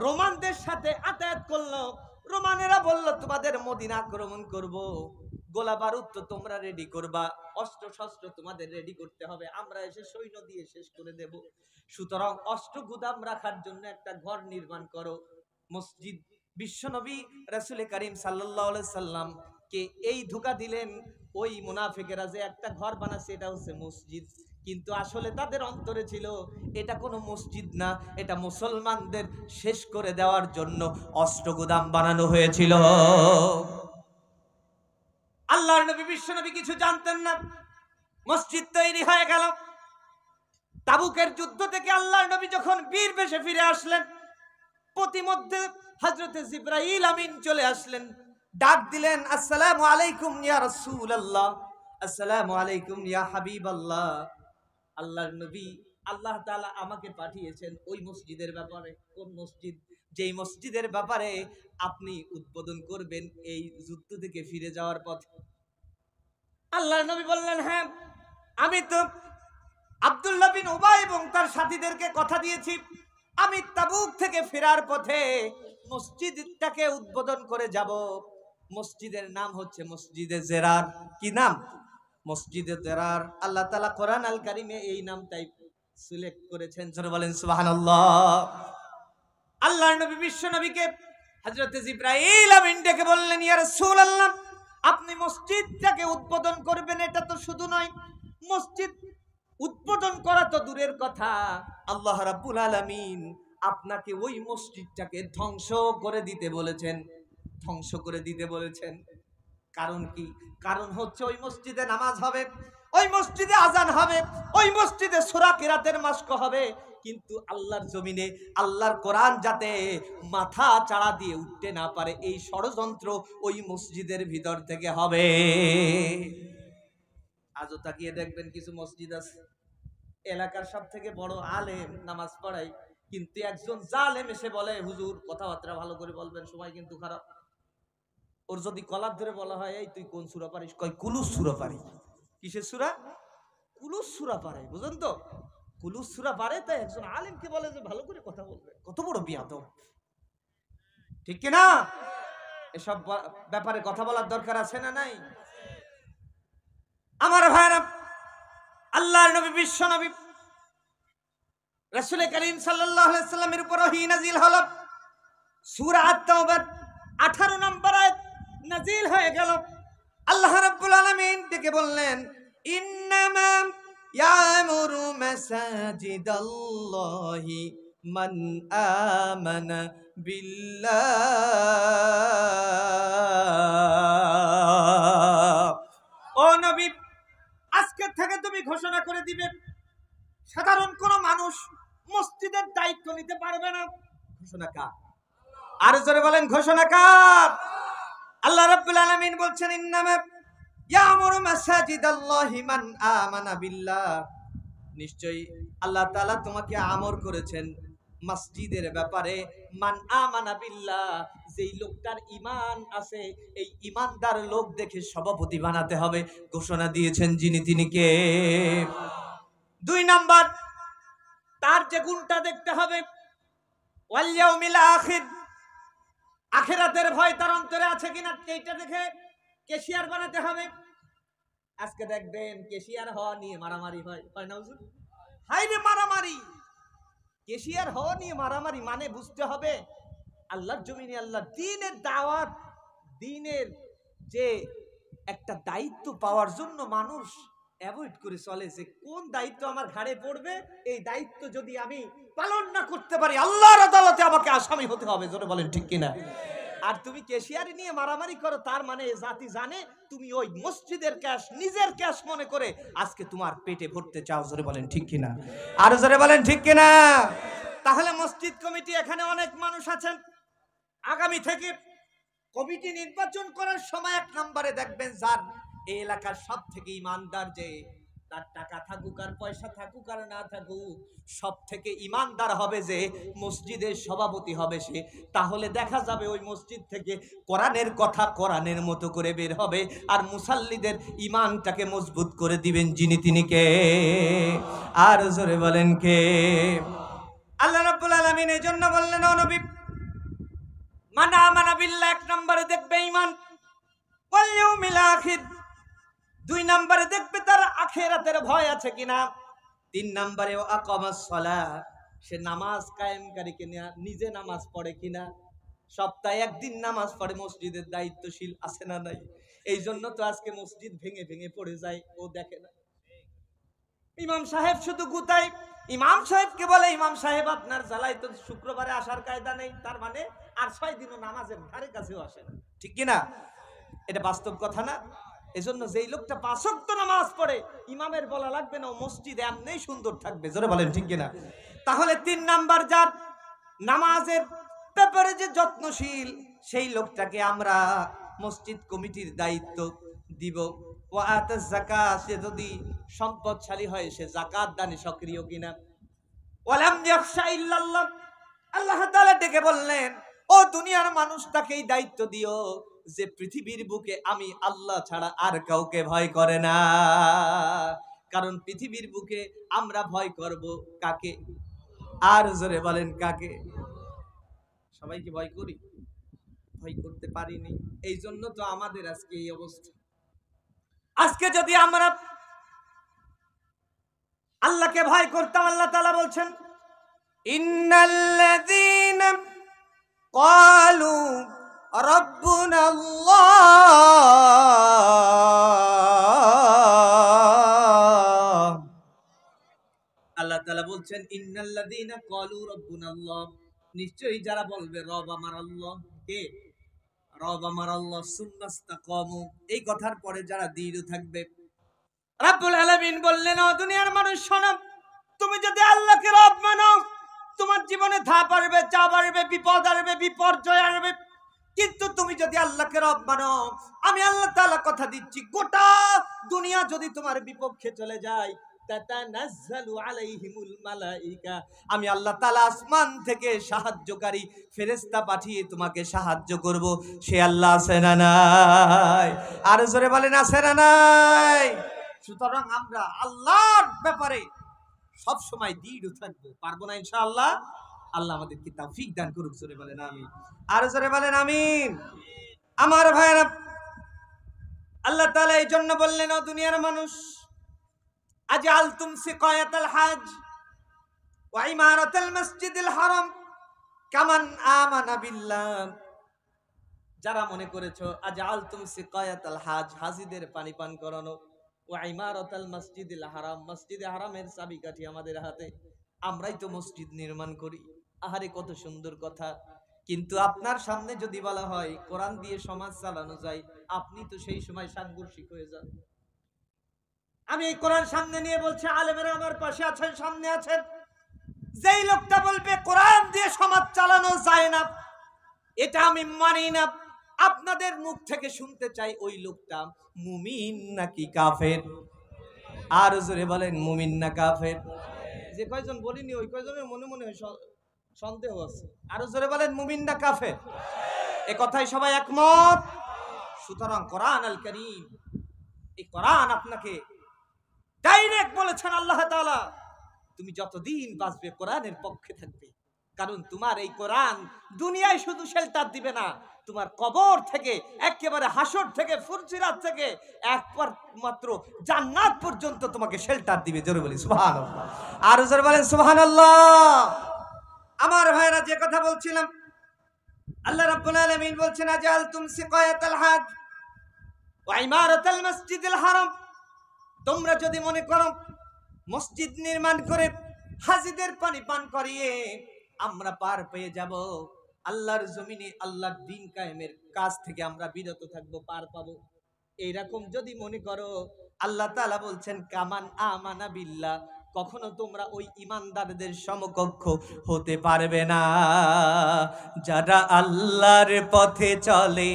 রোমানদের সাথে আতায়াত করলো। রোমানেরা বলল তোমাদের মদিনা আক্রমণ করব, গোলা বারুদ তো তোমরা রেডি করবা, অস্ত্র শস্ত্র তোমাদের রেডি করতে হবে, আমরা এসে সৈন্য দিয়ে শেষ করে দেব। সুতরাং অস্ত্র গুদাম রাখার জন্য একটা ঘর নির্মাণ করো। মসজিদ বিশ্বনবী রাসূল করিম সাল্লাল্লাহু আলাইহি সাল্লাম কে এই ধোঁকা দিলেন ওই মুনাফিকেরা যে একটা ঘর বানাচ্ছে এটা হচ্ছে মসজিদ, কিন্তু আসলে তাদের অন্তরে ছিল এটা কোনো মসজিদ না, এটা মুসলমানদের শেষ করে দেওয়ার জন্য অস্ত্র গুদাম বানানো হয়েছিল। আল্লাহর নবী বিশ্বনবী কিছু জানতেন না। মসজিদ তৈরি হয়ে গেল। তাবুকের যুদ্ধ থেকে আল্লাহর নবী যখন বীর বেশে ফিরে আসলেন, প্রতিমধ্যে হযরতে জিবরাইল আমিন চলে আসলেন, ডাক দিলেন, আসসালামু আলাইকুম ইয়া রাসূলুল্লাহ, আসসালামু আলাইকুম ইয়া হাবিবাল্লাহ। আল্লাহর নবী, আল্লাহ তাআলা আমাকে পাঠিয়েছেন ওই মসজিদের ব্যাপারে। কোন মসজিদ? যেই মসজিদের ব্যাপারে আপনি উদ্বোধন করবেন এই যুদ্ধ থেকে ফিরে যাওয়ার পথে। আল্লাহর নবী বললেন, হ্যাঁ আমি তো আব্দুল্লাহ বিন উবাই এবং তার সাথীদেরকে কথা দিয়েছি, আমি তাবুক থেকে ফেরার পথে মসজিদটাকে উদ্বোধন করে যাব। মসজিদের নাম হচ্ছে মসজিদে জেরার। কি নাম? মসজিদে জেরার। আল্লাহ তাআলা কোরআন আল কারিমে এই নামটাই সিলেক্ট করেছেন। জোরে বলেন সুবহানাল্লাহ। আল্লাহর নবী বিশ্ব নবীকে হযরত জিবরাইল আমিন ডেকে বললেন, ইয়া রাসূলুল্লাহ আপনি মসজিদটাকে উদ্বোধন করবেন, এটা তো শুধু নয়, মসজিদ উদ্বোধন করা তো দূরের কথা, আল্লাহ রাব্বুল আলামিন আপনাকে ওই মসজিদটাকে ধ্বংস করে দিতে বলেছেন। ধ্বংস করে দিতে বলেছেন। কারণ কি? কারণ হচ্ছে ওই মসজিদে নামাজ হবে, ওই মসজিদে আজান হবে, ওই মসজিদে সূরা কিরাতের মাসক হবে, কিন্তু আল্লাহর জমিনে আল্লাহর কোরআন যাতে মাথা চাড়া দিয়ে উঠতে না পারে এই ষড়যন্ত্র ওই মসজিদের ভিতর থেকে হবে। আজও তাকিয়ে দেখবেন কিছু মসজিদ আছে এলাকার সব থেকে বড় আলেম নামাজ পড়াই, কিন্তু একজন জালেম এসে বলে, হুজুর কথাবার্তা ভালো করে বলবেন, সময় কিন্তু খারাপ। ওর যদি কলার ধরে বলা হয়, এই তুই কোন সূরা পারিস? কয় কুলুস সূরা পারি। কিসের সূরা? কুলুস সূরা পারে। বুঝুন তো, কুলুস সূরা পারে, তাই একজন আলেমকে বলে যে ভালো করে কথা বলবে। কত বড় বিয়াদব, ঠিক কি না? এসব ব্যাপারে কথা বলার দরকার আছে না নাই? আমার ভাইরা, আল্লাহর নবী বিশ্ব নবী রাসূল করিম সাল্লাল্লাহু আলাইহি সাল্লামের উপর ওহী নাযিল হলো। সূরা আত-তাওবা 18 নম্বর আয়াত নাযিল হয়ে গেল। আল্লাহ রাব্বুল আলামিন ডেকে বললেন, ইন্নামা ইয়ামুরু মাসাজিদাল্লাহি মান আমানা বিল্লাহ। ও নবী, আজকে থেকে তুমি ঘোষণা করে দিবে সাধারণ কোন মানুষ মসজিদের দায়িত্ব নিতে পারবে না। ঘোষণা কার? আর জোরে বলেন, ঘোষণা কার? আল্লাহ রাব্বুল আলামিন বলছেন, ইন্নামা ইয়ামুরু মাসাজিদাল্লাহি মান আমানা বিল্লাহ। নিশ্চয়ই আল্লাহ তাআলা তোমাকে আমর করেছেন মসজিদের ব্যাপারে। মান আমানা বিল্লাহ, যেই লোকটার ঈমান আছে এই ঈমানদার লোক দেখে সভাপতি বানাতে হবে। ঘোষণা দিয়েছেন যিনি, তিনি কে? 2 নাম্বার, তার যে গুণটা দেখতে হবে, ওয়াল ইয়াউমিল আখির, আখিরাতের ভয় তার অন্তরে আছে কিনা এইটা দেখে ক্যাশিয়ার বানাতে হবে। আজকে দেখবেন ক্যাশিয়ার হওয়া নিয়ে মারামারি হয় না হুজুর? হাই রে মারামারি! ক্যাশিয়ার হওয়া নিয়ে মারামারি মানে বুঝতে হবে আল্লাহর জমিনে আল্লাহ দ্বীনের দাওয়াত, দ্বীনের যে একটা দায়িত্ব পাওয়ার জন্য মানুষ অ্যাভয়েড করে চলে যে কোন দায়িত্ব আমার ঘাড়ে পড়বে, এই দায়িত্ব যদি আমি পালন না করতে পারি আল্লাহর আদালতে আমাকে আসামি হতে হবে। জোরে বলেন ঠিক কিনা? আর তুমি ক্যাশিয়ারি নিয়ে মারামারি করো, তার মানে জাতি জানে তুমি ওই মসজিদের ক্যাশ নিজের ক্যাশ মনে করে আজকে তোমার পেটে ভরতে চাও। জোরে বলেন ঠিক কিনা? আর জোরে বলেন ঠিক কিনা? তাহলে মসজিদ কমিটি, এখানে অনেক মানুষ আছেন, আগামী থেকে কমিটি নির্বাচন করার সময় 1 নম্বরে দেখবেন যার এই এলাকার সব থেকে ইমানদার, যে তার টাকা থাকুক আর পয়সা থাকুক আর না থাকুক, সব থেকে ইমানদার হবে যে মসজিদের সভাপতি হবে সে। তাহলে দেখা যাবে ওই মসজিদ থেকে কোরআনের কথা কোরআনের মতো করে বের হবে, আর মুসাল্লিদের ইমানটাকে মজবুত করে দিবেন যিনি তিনি কে? আর জোরে বলেন কে? আল্লাহ রাব্বুল আলামিন এই জন্য বললেন, ও নবী, মান আমানা বিল্লাহ, এক নম্বরে দেখবে ঈমান, ওয়াল ইয়াউমিল আখির, দুই নম্বরে দেখবে তার আখিরাতের ভয় আছে কিনা, তিন নম্বরে ও আকামাস সালাহ, সে নামাজ কায়েমকারী কিনা, নিজে নামাজ পড়ে কিনা, সপ্তাহে একদিন নামাজ পড়ে, মসজিদের দায়িত্বশীল আছে না নাই? এই জন্য তো আজকে মসজিদ ভেঙে ভেঙে পড়ে যায়, ও দেখে না। ইমাম সাহেব শুধু গুতাই, ইমাম সাহেবকে বলে, ইমাম সাহেব আপনার জ্বালাই তো শুক্রবারে আসার কায়দা নেই, তার মানে আর 6 দিনও নামাজের ধারে কাছেও আসে না, ঠিক কিনা? এটা বাস্তব কথা না? এজন্য যেই লোকটা 5 ওয়াক্ত নামাজ পড়ে, ইমামের বলা লাগবে না, ও মসজিদ এমনিই সুন্দর থাকবে, জোরে বলেন ঠিক কিনা? তাহলে 3 নাম্বার, যার নামাজের ব্যাপারে যে যত্নশীল, সেই লোকটাকে আমরা মসজিদ কমিটির দায়িত্ব দিব। ওয়া আতাজ যাকাত, সে যদি সম্পদশালী হয় সে যাকাত দানে সক্রিয় কিনা। ওয়ালাম ইয়াখশা ইল্লাল্লাহ, আল্লাহ তাআলা ডেকে বললেন, ও দুনিয়ার মানুষটাকে এই দায়িত্ব দিও যে পৃথিবীর বুকে আমি আল্লাহ ছাড়া আর কাউকে ভয় করে না। কারণ পৃথিবীর বুকে আমরা ভয় করব কাকে? আর জোরে বলেন কাকে? সবাইকে ভয় করি? ভয় করতে পারিনি, এই জন্য তো আমাদের আজকে এই অবস্থা। আজকে যদি আমরা আল্লাহকে ভয় করতাম, আল্লাহ তাআলা বলছেন, ইন্নাল্লাযীনা ক্বালু রাব্বুনা আল্লাহ, আল্লাহ তাআলা বলছেন, ইন্নাল্লাযীনা ক্বালু রাব্বুনা আল্লাহ, নিশ্চয়ই যারা বলবে রব আমার আল্লাহ, কে? রব আমার আল্লাহ, সুন্নাস্তাকামু, এই কথার পরে যারা দৃঢ় থাকবে। রাব্বুল আলামিন বললেন, ও দুনিয়ার মানুষ শোনো, তুমি যদি আল্লাহকে রব মানো, তোমার জীবনে ধাপ আসবে, চাপ আসবে, বিপদ আসবে, বিপর্যয় আসবে, কিন্তু তুমি যদি আল্লাহকে রব মানো, আমি আল্লাহ তাআলা কথা দিচ্ছি, গোটা দুনিয়া যদি তোমার বিপক্ষে চলে যায়, তাতানাজ্জালু আলাইহিমুল মালাইকা, আমি আল্লাহ তাআলা আসমান থেকে সাহায্যকারী ফেরেশতা পাঠিয়ে তোমাকে সাহায্য করব। সে আল্লাহ আছে না নাই? আর জোরে বলেন আছে না নাই? সুতরাং আমরা আল্লাহর ব্যাপারে সব সময় দৃঢ় থাকবো, পারবো না ইনশাআল্লাহ? আল্লাহ আমাদেরকে তৌফিক দান করুক, জোরে বলেন আমিন। আর জোরে বলেন আমিন। আমার ভাইরা, আল্লাহ তাআলা এই জন্য বললেন, ও দুনিয়ার মানুষ, আজআলতুম সিকায়াতাল হাজ ওয়া ইমারাতাল মসজিদিল হারাম কামান আমানা বিল্লাহ, যারা মনে করেছো আজআলতুম সিকায়াতাল হাজ, হাজীদের পানি পান করানো, ওয়া ইমারাতাল মসজিদিল হারাম, মসজিদে হারামের চাবিকাঠি আমাদের হাতে, আমরাই তো মসজিদ নির্মাণ করি। আহারে কত সুন্দর কথা। কিন্তু আপনার সামনে যদি বলা হয় কোরআন দিয়ে সমাজ চালানো যায়, আপনি তো সেই সময় সাংঘর্ষিক হয়ে যান। আমি এই কোরআন সামনে নিয়ে বলছি, আলেমেরা আমার পাশে আছেন, সামনে আছেন, যেই লোকটা বলবে কোরআন দিয়ে সমাজ চালানো যায় না, এটা আমি মানি না, আপনাদের মুখ থেকে শুনতে চাই ওই লোকটা মুমিন নাকি কাফের? আর জোরে বলেন মুমিন না কাফের? যে কয়জন বলিনি ওই কয়জনের মনে মনে সন্দেহ আছে। আরো জোরে বলেন মুমিন না কাফের? এ কথাই সবাই একমত। সুতরাং কোরআন আল কারীম, এই কোরআন আপনাকে ডাইরেক্ট বলেছেন আল্লাহ তাআলা, তুমি যতদিন বাঁচবে কোরআনের পক্ষে থাকবে। কারণ তোমার এই কোরআন দুনিয়ায় শুধু শেল্টার দিবে না, তোমার কবর থেকে একেবারে হাসর থেকে ফুরসিরাত থেকে একমাত্র জান্নাত পর্যন্ত তোমাকে শেল্টার দিবে। জোরে বলি সুবহানাল্লাহ। আর জোরে বলেন সুবহানাল্লাহ। আমার ভাইরা, যে কথা বলছিলাম, আল্লাহ রাব্বুল আলামিন বলছেন, আজআলতুম সিকায়াতাল হাজ ওয়া ইমারাতাল মসজিদিল হারাম, তোমরা যদি মনে করো মসজিদ নির্মাণ করে হাজীদের পানি পান করিয়ে আমরা পার পেয়ে যাব, আল্লাহর জমিনে আল্লাহর দ্বীন কায়েমের কাজ থেকে আমরা বিরত থাকবো, পার পাবো, এইরকম যদি মনে করো, আল্লাহ তাআলা বলছেন কামান আমানা বিল্লাহ, কখনো তোমরা ওই ইমানদারদের সমকক্ষ হতে পারবে না যারা আল্লাহর পথে চলে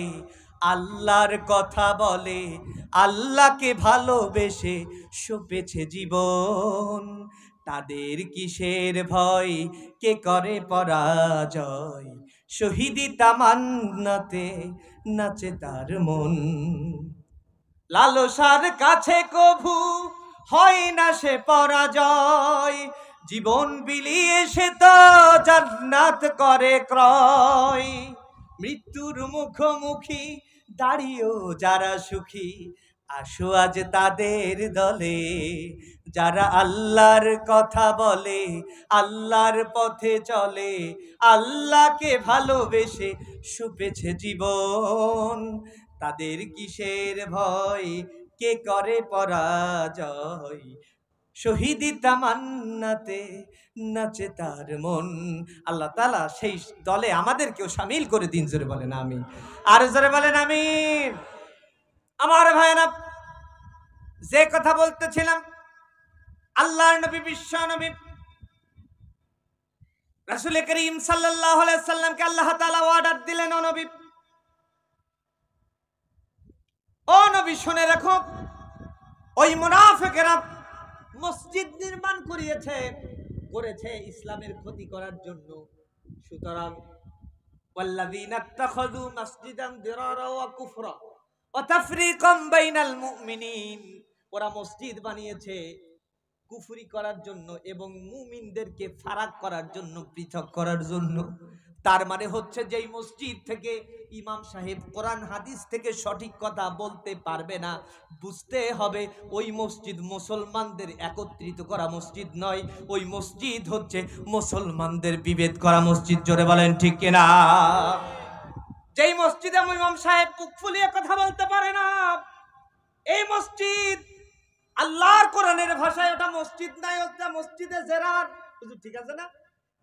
আল্লাহর কথা বলে, আল্লাহকে ভালোবেসে সপেছে জীবন। তাদের কিসের ভয়, কে করে পরাজয়, শহীদি তামান্নাতে নাচে তার মন। লালসার কাছে কভু হয় না সে পরাজয়, জীবন বিলিয়ে সে তো জান্নাত করে ক্রয়। মৃত্যুর মুখোমুখি দাঁড়িয়েও যারা সুখী, আসো আজ তাদের দলে। যারা আল্লাহর কথা বলে, আল্লাহর পথে চলে, আল্লাহকে ভালোবেসে সপেছে জীবন। তাদের কিসের ভয়, কে করে পরাজয়, শহীদি তামান্নাতে নাচে তার মন। আল্লাহ তাআলা সেই দলে আমাদেরকেও শামিল করে দিন। জোরে বলেন আমিন, আর জোরে বলেন আমিন। আমার ভাইরা, যে কথা বলতেছিলাম, আল্লাহর নবী, বিশ্ব নবী রাসূল করিম সাল্লাল্লাহু আলাইহি সাল্লামকে আল্লাহ তাআলা অর্ডার দিলেন, ও নবী, ও নবী শুনে রাখো, ওই মুনাফিকেরা মসজিদ নির্মাণ করেছে ইসলামের ক্ষতি করার জন্য। সুতরাং ওয়াল্লাযীনা ইত্তাখাযু মাসজিদান দিরারা ওয়া কুফরা ওয়া তাফরীকাম বাইনাল মুমিনিন, ওরা মসজিদ বানিয়েছে কুফরি করার জন্য এবং মুমিনদেরকে ফারাক করার জন্য, পৃথক করার জন্য। তার মানে হচ্ছে যেই মসজিদ থেকে ইমাম সাহেব কোরআন হাদিস থেকে সঠিক কথা বলতে পারবে না, বুঝতে হবে ওই মসজিদ মুসলমানদের একত্রিত করা মসজিদ নয়, ওই মসজিদ হচ্ছে মুসলমানদের বিভেদ করা মসজিদ। জোরে বলেন ঠিক কিনা? যেই মসজিদে ইমাম সাহেব বুক ফুলিয়ে কথা বলতে পারে না, এই মসজিদ আল্লাহর কোরআনের ভাষায় ওটা মসজিদ নাই, ওটা মসজিদে জেরার। ঠিক আছে না?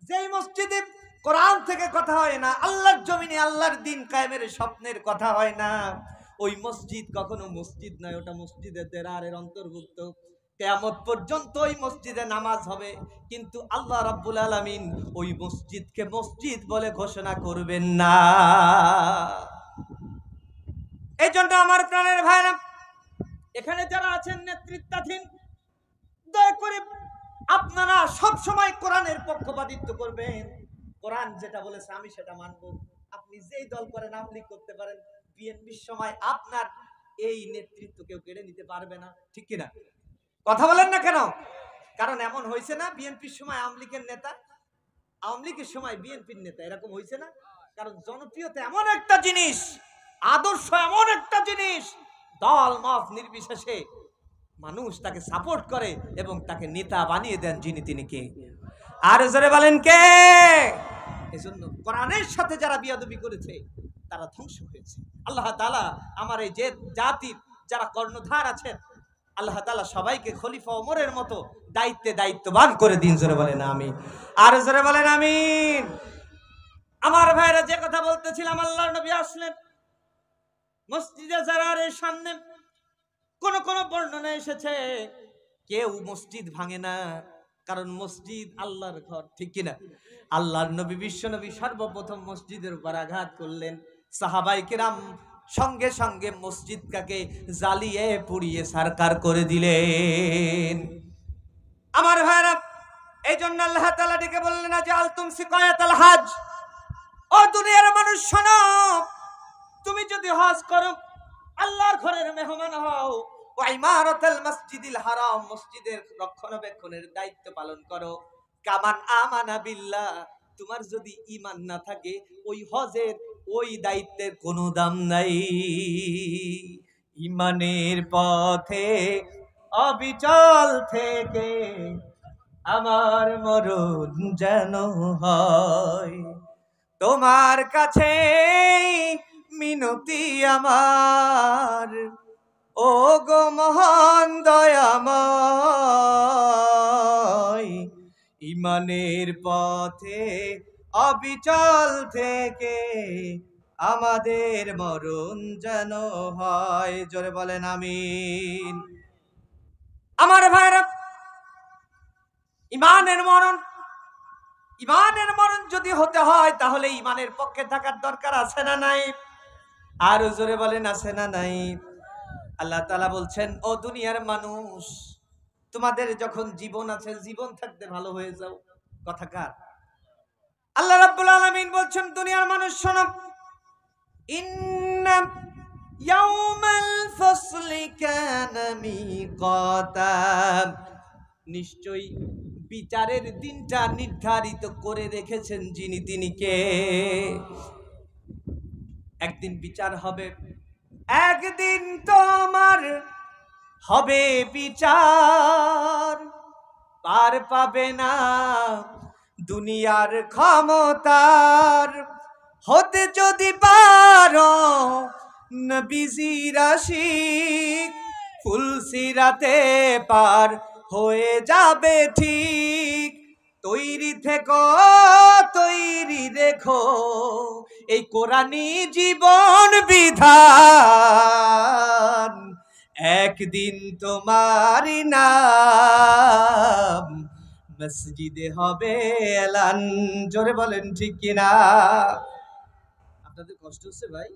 যেই মসজিদে কোরআন থেকে কথা হয় না, আল্লাহর জমিনে আল্লাহর দ্বীন কায়েমের স্বপ্নের কথা হয় না, ওই মসজিদ কখনো মসজিদ নয়, ওটা মসজিদে জেরারের অন্তর্ভুক্ত। কিয়ামত পর্যন্ত ওই মসজিদে নামাজ হবে, কিন্তু আল্লাহ রাব্বুল আলামিন ওই মসজিদকে মসজিদ বলে ঘোষণা করবেন না। এই জন্য আমার প্রাণের ভাইরা, এখানে যারা আছেন নেতৃত্বাধীন, দয়া করে আপনারা সব সময় কোরআনের পক্ষপাতিত্ব করবেন। কোরআন যেটা বলেছে আমি সেটা মানব। আপনি যেই দল করেন, আমলি করতে পারেন, বিএনপির সময় আপনার এই নেতৃত্ব কেউ কেড়ে নিতে পারবে না। ঠিক কিনা? কথা বলেন না কেন? কারণ এমন হয়েছে না, বিএনপির সময় আওয়ামী লীগের নেতা, আওয়ামী লীগের সময় বিএনপির নেতা, এরকম হয়েছে না? কারণ জনপ্রিয়তা এমন একটা জিনিস, আদর্শ এমন একটা জিনিস, দল মত নির্বিশেষে মানুষ তাকে সাপোর্ট করে এবং তাকে নেতা বানিয়ে দেন যিনি তিনি কে? আর জোরে বলেন কে? এজন্য কোরআনের সাথে যারা বিয়াদবি করেছে তারা ধ্বংস হয়েছে। আল্লাহ তাআলা আমার এই যে জাতির যারা কর্ণধার আছেন, আল্লাহ তাআলা সবাইকে খলিফা ওমরের মতো দায়িত্ববান করে দিন। জোরে বলেন আমিন, আর জোরে বলেন আমিন। আমার ভাইরা, যে কথা বলতেছিলাম, আল্লাহর নবী আসলেন মসজিদে জারারের সামনে। কোন কোন বর্ণনা এসেছে কেউ মসজিদ ভাঙে না, কারণ মসজিদ আল্লাহর ঘর। ঠিক কিনা? আল্লাহর নবী, বিশ্ব নবী সর্বপ্রথম মসজিদের উপর আঘাত করলেন। সাহাবায়ে কেরাম সঙ্গে সঙ্গে মসজিদটাকে জ্বালিয়ে পুড়িয়ে সারকার করে দিলেন। আমার ভাইরা, এই জন্য আল্লাহ তাআলা ডেকে বললেন, আজআলতুম সিকায়াতাল হজ, ও দুনিয়ার মানুষ শোনো, তুমি যদি হজ করো, আল্লাহর ঘরের মেহমান হও, ওয়া ইমারাতাল মসজিদিল হারাম, মসজিদের রক্ষণাবেক্ষণের দায়িত্ব পালন করো, কামান আমানা বিল্লাহ, তোমার যদি ঈমান না থাকে ওই হজের ওই দায়িত্বের কোনো দাম নাই। ঈমানের পথে অবিচল থেকে আমার মরণ যেন হয়, তোমার কাছে মিনতি আমার, ও গো মহান দয়াময়। ঈমানের পথে অবিচল থেকে আমাদের মরণ যেন হয়। জোরে বলেন আমিন। আমার ভাইরা, ঈমানের মরণ যদি হতে হয়, তাহলে ঈমানের পক্ষে থাকার দরকার আছে না নাই? আর জোরে বলেন আছে না নাই? আল্লাহ তাআলা বলছেন, ও দুনিয়ার মানুষ, তোমাদের যখন জীবন আছে, জীবন থাকতে ভালো হয়ে যাও। কথা কার? আল্লাহ রাব্বুল আলামিন বলছেন, দুনিয়ার মানুষ শোনো, ইন্না ইয়াউমাল ফাসলি কানা মিকাতা, নিশ্চয়ই বিচারের দিনটা নির্ধারিত করে রেখেছেন যিনি, তিনি কে? একদিন বিচার হবে, একদিন তোমার হবে বিচার। পার পাবে না দুনিয়ার ক্ষমতার, হতে যদি পারো নবীজির আশিক, ফুলসিরাতে পার হয়ে যাবে ঠিক। তৈরি থেকো, তৈরি রেখো এই কোরআনী জীবন বিধান, একদিন তোমারই নাম মসজিদে হবে এলান। জোরে বলেন ঠিক কিনা? আপনাদের কষ্ট হচ্ছে ভাই?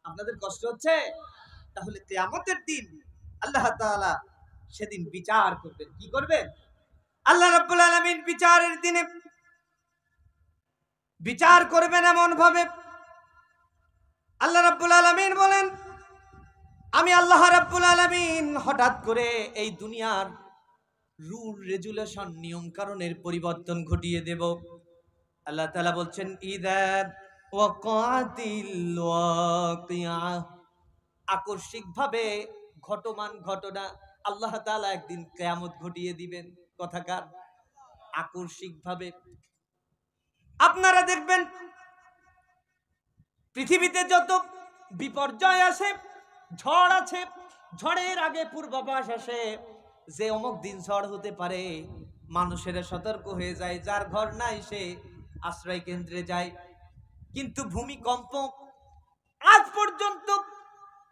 আপনাদের কষ্ট হচ্ছে? তাহলে কিয়ামতের দিন আল্লাহ তাআলা সেদিন বিচার করবেন। কি করবেন? আল্লাহ রাব্বুল আলামিন বিচারের দিনে বিচার করবেন এমন ভাবে, আল্লাহ রাব্বুল আলামিন বলেন, আমি আল্লাহ রাব্বুল আলামিন হঠাৎ করে এই দুনিয়ার রুল রেগুলেশন, নিয়ম কানুনের পরিবর্তন ঘটিয়ে দেব। আল্লাহ তাআলা বলছেন, ইযা ওয়াকাতিল ওয়াকিয়া, আকস্মিকভাবে ঘটমান ঘটনা আল্লাহ তাআলা একদিন কিয়ামত ঘটিয়ে দিবেন। কথাকার? আকস্মিকভাবে। আপনারা দেখবেন পৃথিবীতে যত বিপর্যয় আসে, ঝড় আছে, ঝড়ের আগে পূর্বাভাস আসে যে অমুক দিন ঝড় হতে পারে, মানুষেরা সতর্ক হয়ে যায়, যার ঘর নাই সে আশ্রয় কেন্দ্রে যায়। কিন্তু ভূমিকম্প, আজ পর্যন্ত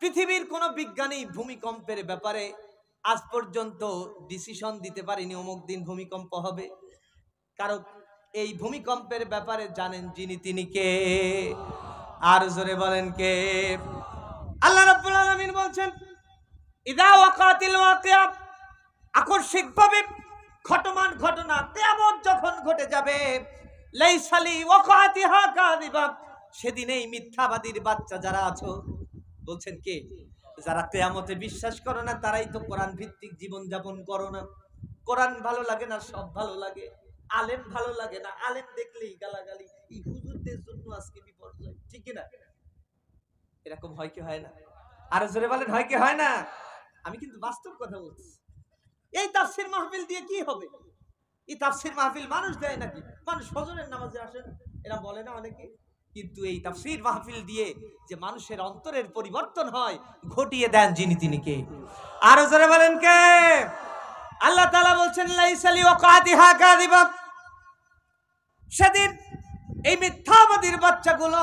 পৃথিবীর কোনো বিজ্ঞানী ভূমিকম্পের ব্যাপারে আজ পর্যন্ত ডিসিশন দিতে পারেনি অমুক দিন ভূমিকম্প হবে। কারণ এই ভূমিকম্পের ব্যাপারে জানেন যিনি, তিনি কে? আর জোরে বলেন কে? আল্লাহ রাব্বুল আলামিন বলছেন, ইযা ওয়াকাতিল ওয়াকিয়া, আকস্মিকভাবে ঘটমান ঘটনা কিয়ামত যখন ঘটে যাবে, লাইসালি ওয়াকাতিহা কাযিবা, সেদিন এই মিথ্যাবাদীর বাচ্চা যারা আছো, বলছেন কে? যারা কিয়ামতে বিশ্বাস করো না, তারাই তো কোরআন ভিত্তিক জীবন যাপন করো না। কোরআন ভালো লাগে না, সব ভালো লাগে। আলেম ভালো লাগে না, আলেম দেখলেই গালাগালি। এই হুজুরদের জন্য আজকে বিপর্যয়, ঠিক কি না? এরকম হয় কি হয় না? আর জোরে বলেন, হয় কি হয় না? আমি কিন্তু বাস্তব কথা বলছি। এই তাফসীর মাহফিল দিয়ে কি হবে? এই তাফসীর মাহফিল মানুষ দেয় নাকি? মানুষ ফজরের নামাজে আসেন, এরা বলে না অনেকে? কিন্তু এই তাফসীর মাহফিল দিয়ে যে মানুষের অন্তরের পরিবর্তন হয়, ঘটিয়ে দেন যিনি, তিনি কে? আর জোরে বলেন কে? আল্লাহ তাআলা বলছেন, লাইসালি ওয়াকাতিহা কাযিবা, সেদিন এই মিথ্যাবাদীর বাচ্চাগুলো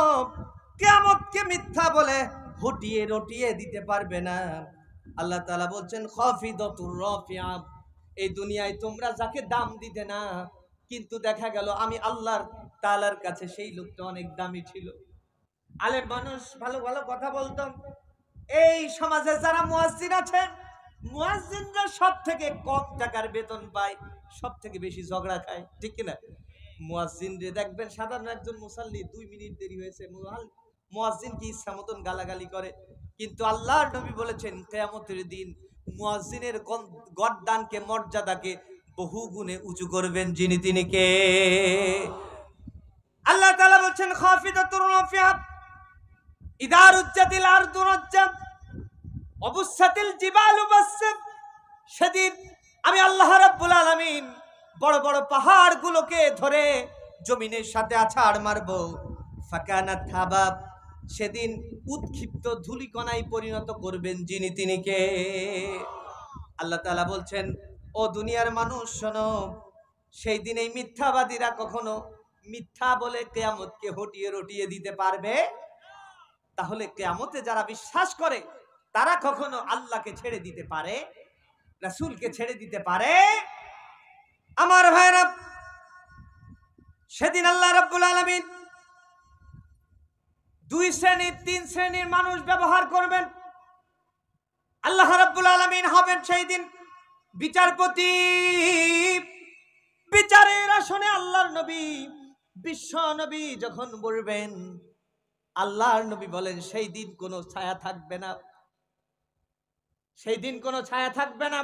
কিয়ামতকে মিথ্যা বলে হটিয়ে রটিয়ে দিতে পারবে না। আল্লাহ তাআলা বলছেন, খাফিদাতুর রাফিয়া, এই দুনিয়ায় তোমরা যাকে দাম দিতে না, কিন্তু দেখা গেল আমি আল্লাহ তাআলার কাছে সেই লোকটা অনেক দামি ছিল। আলেম মানুষ, ভালো ভালো কথা বলতাম। এই সমাজে যারা মুয়াজ্জিন আছে, মুয়াজ্জিনরা সব থেকে কম টাকার বেতন পায়, সব থেকে বেশি ঝগড়া খায়, ঠিক কিনা? মুয়াজ্জিন রে দেখবেন, সাধারণ একজন মুসাল্লি 2 মিনিট দেরি হয়েছে, মুয়াজ্জিন কি ইচ্ছা মতন গালাগালি করে। কিন্তু আল্লাহর নবী বলেছেন, কিয়ামতের দিন মুয়াজ্জিনের গর্দানকে, মর্যাদাকে বহু গুণে উঁচু করবেন যিনি, তিনি কে? আল্লাহ তাআলা বলছেন, খাফিদাতুর রাফিয়া, ইযা রুজ্জাতিল আরদু রাজ্জা, অবুসাতিল জিবালু বাসসা, সেদিন আমি আল্লাহ রাব্বুল আলামিন বড় বড় পাহাড়গুলোকে ধরে জমিনের সাথে আছাড় মারব। ফাকানাত হাবাব, সেদিন উৎক্ষিপ্ত ধূলিকণায় পরিণত করবেন যিনি, তিনি কে? আল্লাহ তাআলা বলছেন, ও দুনিয়ার মানুষ শোনো, সেই দিন এই মিথ্যাবাদীরা কখনো মিথ্যা বলে কিয়ামতকে হটিয়ে রটিয়ে দিতে পারবে? তাহলে কিয়ামতে যারা বিশ্বাস করে, তারা কখনো আল্লাহকে ছেড়ে দিতে পারে? রাসূলকে ছেড়ে দিতে পারে? আমার ভাইরা, সেদিন আল্লাহ রাব্বুল আলামিন দুই শ্রেণীর তিন শ্রেণীর মানুষ ব্যবহার করবেন। আল্লাহ রাব্বুল আলামিন হবেন সেই দিন বিচারপতি। বিচারের আসনে আল্লাহর নবী বিশ্ব নবী যখন বলবেন, আল্লাহর নবী বলেন সেই দিন কোনো ছায়া থাকবে না, সেই দিন কোনো ছায়া থাকবে না।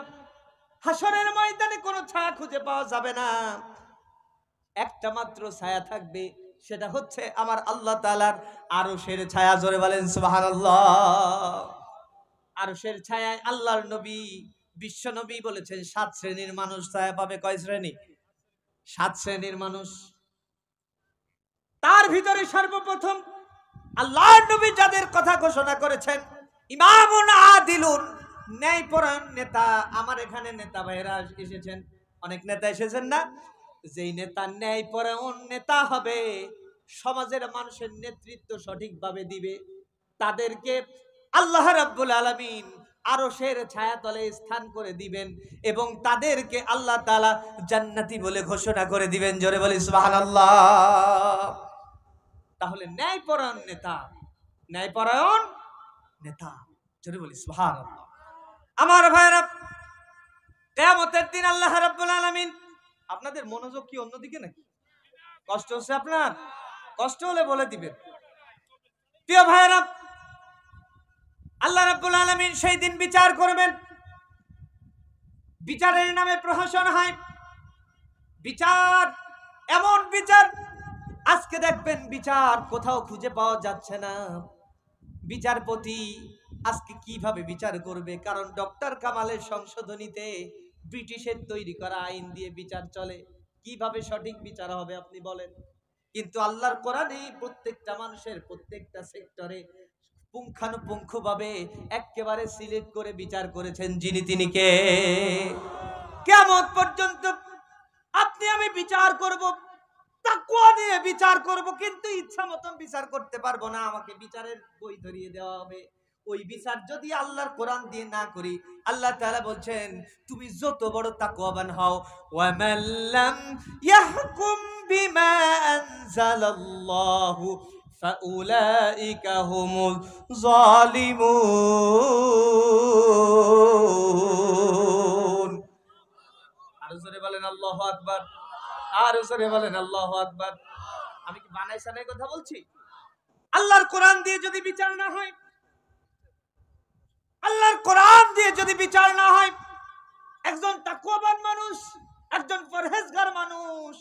হাসরের ময়দানে কোনো ছায়া খুঁজে পাওয়া যাবে না। একটা মাত্র ছায়া থাকবে, সেটা হচ্ছে আমার আল্লাহ তাআলার আরশের ছায়া। জোরে বলেন সুবহানাল্লাহ। আরশের ছায়ায় আল্লাহর নবী বিশ্ব নবী বলেছেন 7 শ্রেণীর মানুষ ছায়া পাবে। কয় শ্রেণী? 7 শ্রেণীর মানুষ। তার ভিতরে সর্বপ্রথম আল্লাহর নবী যাদের কথা ঘোষণা করেছেন, ইমামুন আদিলুন, ন্যায়পরায়ণ নেতা। আমার এখানে নেতা ভাইরা এসেছেন, অনেক নেতা এসেছেন না? যেই নেতা ন্যায়পরায়ণ নেতা হবে, সমাজের মানুষের নেতৃত্ব সঠিকভাবে দিবে, তাদেরকে আল্লাহ রাব্বুল আলামিন আরশের ছায়াতলে স্থান করে দিবেন এবং তাদেরকে আল্লাহ তাআলা জান্নাতি বলে ঘোষণা করে দিবেন। জোরে বলি সুবহানাল্লাহ। তাহলে ন্যায়পরায়ণ নেতা, ন্যায়পরায়ণ নেতা, জোরে বলি সুবহানাল্লাহ। আমার ভাইরা, কিয়ামতের দিন আল্লাহ রাব্বুল আলামিন, আপনাদের মনোযোগ কি অন্যদিকে নাকি? কষ্ট হচ্ছে আপনার? কষ্ট হলে বলে দিবেন। প্রিয় ভাইরা, আল্লাহ রাব্বুল আলামিন সেই দিন বিচার করবেন। বিচারের নামে প্রহসন হয়। বিচার এমন বিচার, আজকে দেখবেন বিচার কোথাও খুঁজে পাওয়া যাচ্ছে না। বিচারপতি আজকে কিভাবে বিচার করবে? কারণ ডক্টর কামালের সংশোধনীতে ব্রিটিশের তৈরি করা আইন দিয়ে বিচার চলে। কিভাবে সঠিক বিচার হবে আপনি বলেন? কিন্তু আল্লাহর কোরআনে প্রত্যেকটা মানুষের প্রত্যেকটা সেক্টরে পুঙ্খানুপুঙ্খভাবে একেবারে সিলেক্ট করে বিচার করেছেন যিনি, তিনি কে? কিয়ামত পর্যন্ত আপনি আমি বিচার করব, তাকওয়া দিয়ে বিচার করব, কিন্তু ইচ্ছা মতন বিচার করতে পারবো না। আমাকে বিচারের বই ধরিয়ে দেওয়া হবে। ওই বিচার যদি আল্লাহর কোরআন দিয়ে না করি, আল্লাহ তাআলা বলছেন তুমি যত বড় তাকওয়াবান হও, ওয়া মাল্লাম ইয়াহকুম বিমা আনজালাল্লাহু ফাউলাইকা হুমুজ জালিমুন। আর জোরে বলেন আল্লাহু আকবার। আর জোরে বলেন আল্লাহু আকবার। আমি কি বানাই সানাই কথা বলছি? আল্লাহর কোরআন দিয়ে যদি বিচার না হয়, আল্লাহর কোরআন দিয়ে যদি বিচার না হয়, একজন তাকওয়াবান মানুষ, একজন পরহেজগার মানুষ,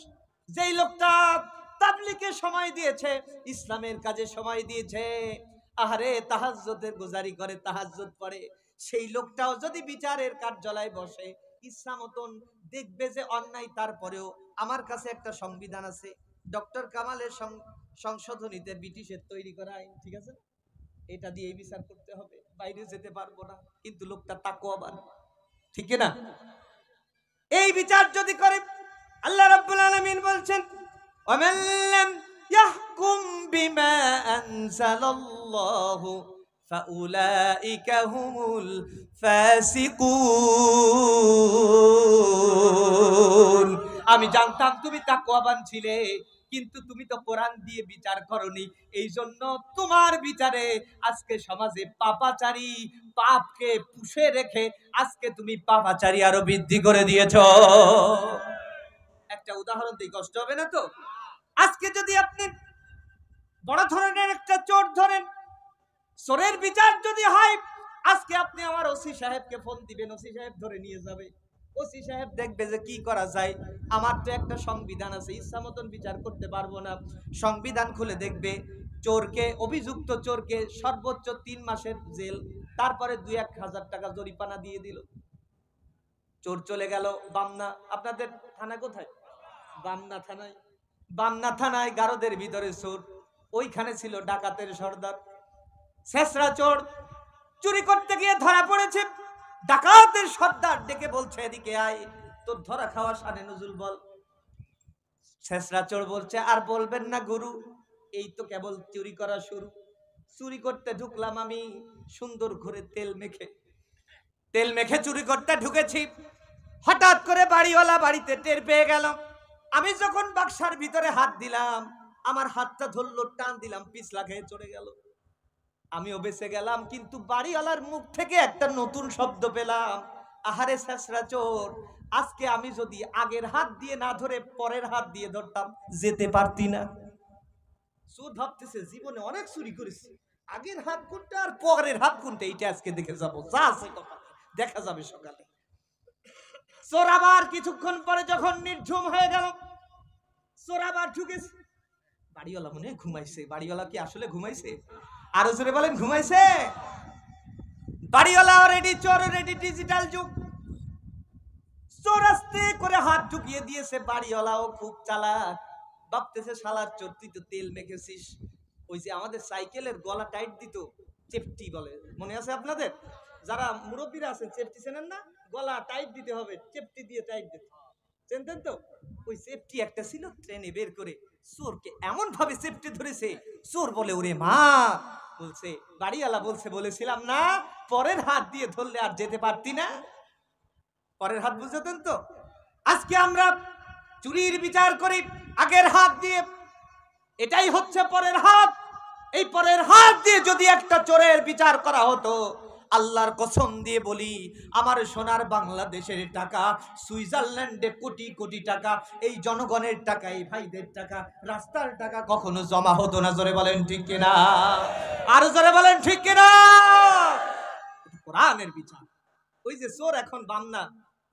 যেই লোকটা তাবলীগে সময় দিয়েছে, ইসলামের কাজে সময় দিয়েছে, আহারে তাহাজ্জুদের গুজারি করে, তাহাজ্জুদ পড়ে, সেই লোকটাও যদি বিচারের কার্যালয়ে বসে, ইচ্ছা মতন দেখবে যে অন্যায়, তারপরেও আমার কাছে একটা সংবিধান আছে, ডক্টর কামালের সংশোধনীতে ব্রিটিশের তৈরি করা আইন, ঠিক আছে, এটা দিয়ে বিচার করতে হবে, বাইরে যেতে পারবো না, কিন্তু লোকটা তাকওয়াবান, ঠিক না? এই বিচার যদি করে, আল্লাহ রাব্বুল আলামিন বলছেন ওয়ামান লাম ইয়াহকুম বিমা আনজালাল্লাহু ফাউলাইকা হুমুল ফাসিকুন। আমি জানতাম তুমি তাকওয়াবান ছিলে, কিন্তু তুমি তো কোরআন দিয়ে বিচার করনি, এই জন্য তোমার বিচারে আজকে সমাজে পাপাচারী, পাপকে পুষে রেখে আজকে তুমি পাপাচারী আরো বৃদ্ধি করে দিয়েছো। একটা উদাহরণ দিই, কষ্ট হবে না তো? আজকে যদি আপনি বড় ধরনের একটা চোর ধরেন, চোরের বিচার যদি হয়, আজকে আপনি আমার ওসি সাহেবকে ফোন দিবেন, ওসি সাহেব ধরে নিয়ে যাবে, ওসি সাহেব দেখবে যে কি করা যায়। আমার তো একটা সংবিধান আছে, ইচ্ছা মতন বিচার করতে পারবো না। সংবিধান খুলে দেখবে চোরকে, অভিযুক্ত চোরকে সর্বোচ্চ 3 মাসের জেল, তারপরে 2-1,000 টাকা জরিমানা দিয়ে দিল। চোর চলে গেল বামনা। আপনাদের থানা কোথায়? বামনা থানায়। বামনা থানায় গারদের ভিতরে চোর, ওইখানে ছিল ডাকাতের সর্দার, শেষরা চোর, চুরি করতে গিয়ে ধরা পড়েছে। ডাকাতের সর্দার ডেকে বলছে এদিকে আয়, তোর ধরা খাওয়া শানে নজুল বল। শেষরা চোর বলছে আর বলবেন না গুরু, এই তো কেবল চুরি করা শুরু। চুরি করতে ঢুকলাম আমি সুন্দর করে তেল মেখে চুরি করতে ঢুকেছি। হঠাৎ করে বাড়িওয়ালা বাড়িতে টের পেয়ে গেল। আমি যখন বাক্সার ভিতরে হাত দিলাম, আমার হাতটা ধরলো, টান দিলাম, পিছলা খেয়ে চলে গেল। আমিও বেঁচে গেলাম, কিন্তু বাড়িওয়ালার মুখ থেকে একটা নতুন শব্দ পেলাম, আহারে ছেঁচড়া চোর, আজকে আমি যদি আগের হাত দিয়ে না ধরে পরের হাত দিয়ে ধরতাম, যেতে পারতি না। চোর ভাবতেছে জীবনে অনেক চুরি করেছি, আগের হাত কোনটা আর পরের হাত কোনটা এইটা আজকে দেখে যাবো, যা আছে কপালে দেখা যাবে সকালে। চোর আবার কিছুক্ষণ পরে যখন নির্ঝুম হয়ে গেল, চোর আবার ঢুকেছে। বাড়িওয়ালা মনে হয় ঘুমাইছে। বাড়িওয়ালা কি আসলে ঘুমাইছে? আরো জোরে বলেন, ঘুমাইছে? বাড়িওয়ালা রেডি, চোর রেডি, ডিজিটাল যুগ। চোর আস্তে করে হাত ঢুকিয়ে দিয়েছে। বাড়িওয়ালাও খুব চালাক, ভাবতেছে শালার চোর, তুই তো তেল মেখেছিস। ওই যে আমাদের সাইকেলের গলা টাইট দিত, চেপটি বলে, মনে আছে আপনাদের? যারা মুরব্বীরা আছেন চেপটি চেনেন না? গলা টাইট দিতে হবে, চেপটি দিয়ে টাইট দিতে, চেনতেন তো? ওই চেপটি একটা ছিল, ট্রেনে বের করে চোরকে এমন ভাবে চেপটি ধরেছে, চোর বলে ওরে মা। বলছে বাড়িওয়ালা, বলেছিলাম না পরের হাত দিয়ে ধরলে আর যেতে পারতি না। পরের হাত বুঝতেন তো? আজকে আমরা চুরির বিচার করি আগের হাত দিয়ে, এটাই হচ্ছে পরের হাত। এই পরের হাত দিয়ে যদি একটা চোরের বিচার করা হতো, আল্লাহর কসম দিয়ে বলি, আমার সোনার বাংলাদেশের টাকা, সুইজারল্যান্ডে কোটি কোটি টাকা, এই জনগণের টাকা, এই ভাইদের টাকা, রাস্তার টাকা কখনো জমা হতো না। জোরে বলেন ঠিক কিনা? আরো জোরে বলেন ঠিক কিনা? কোরআনের বিচার। ওই যে চোর এখন বামনা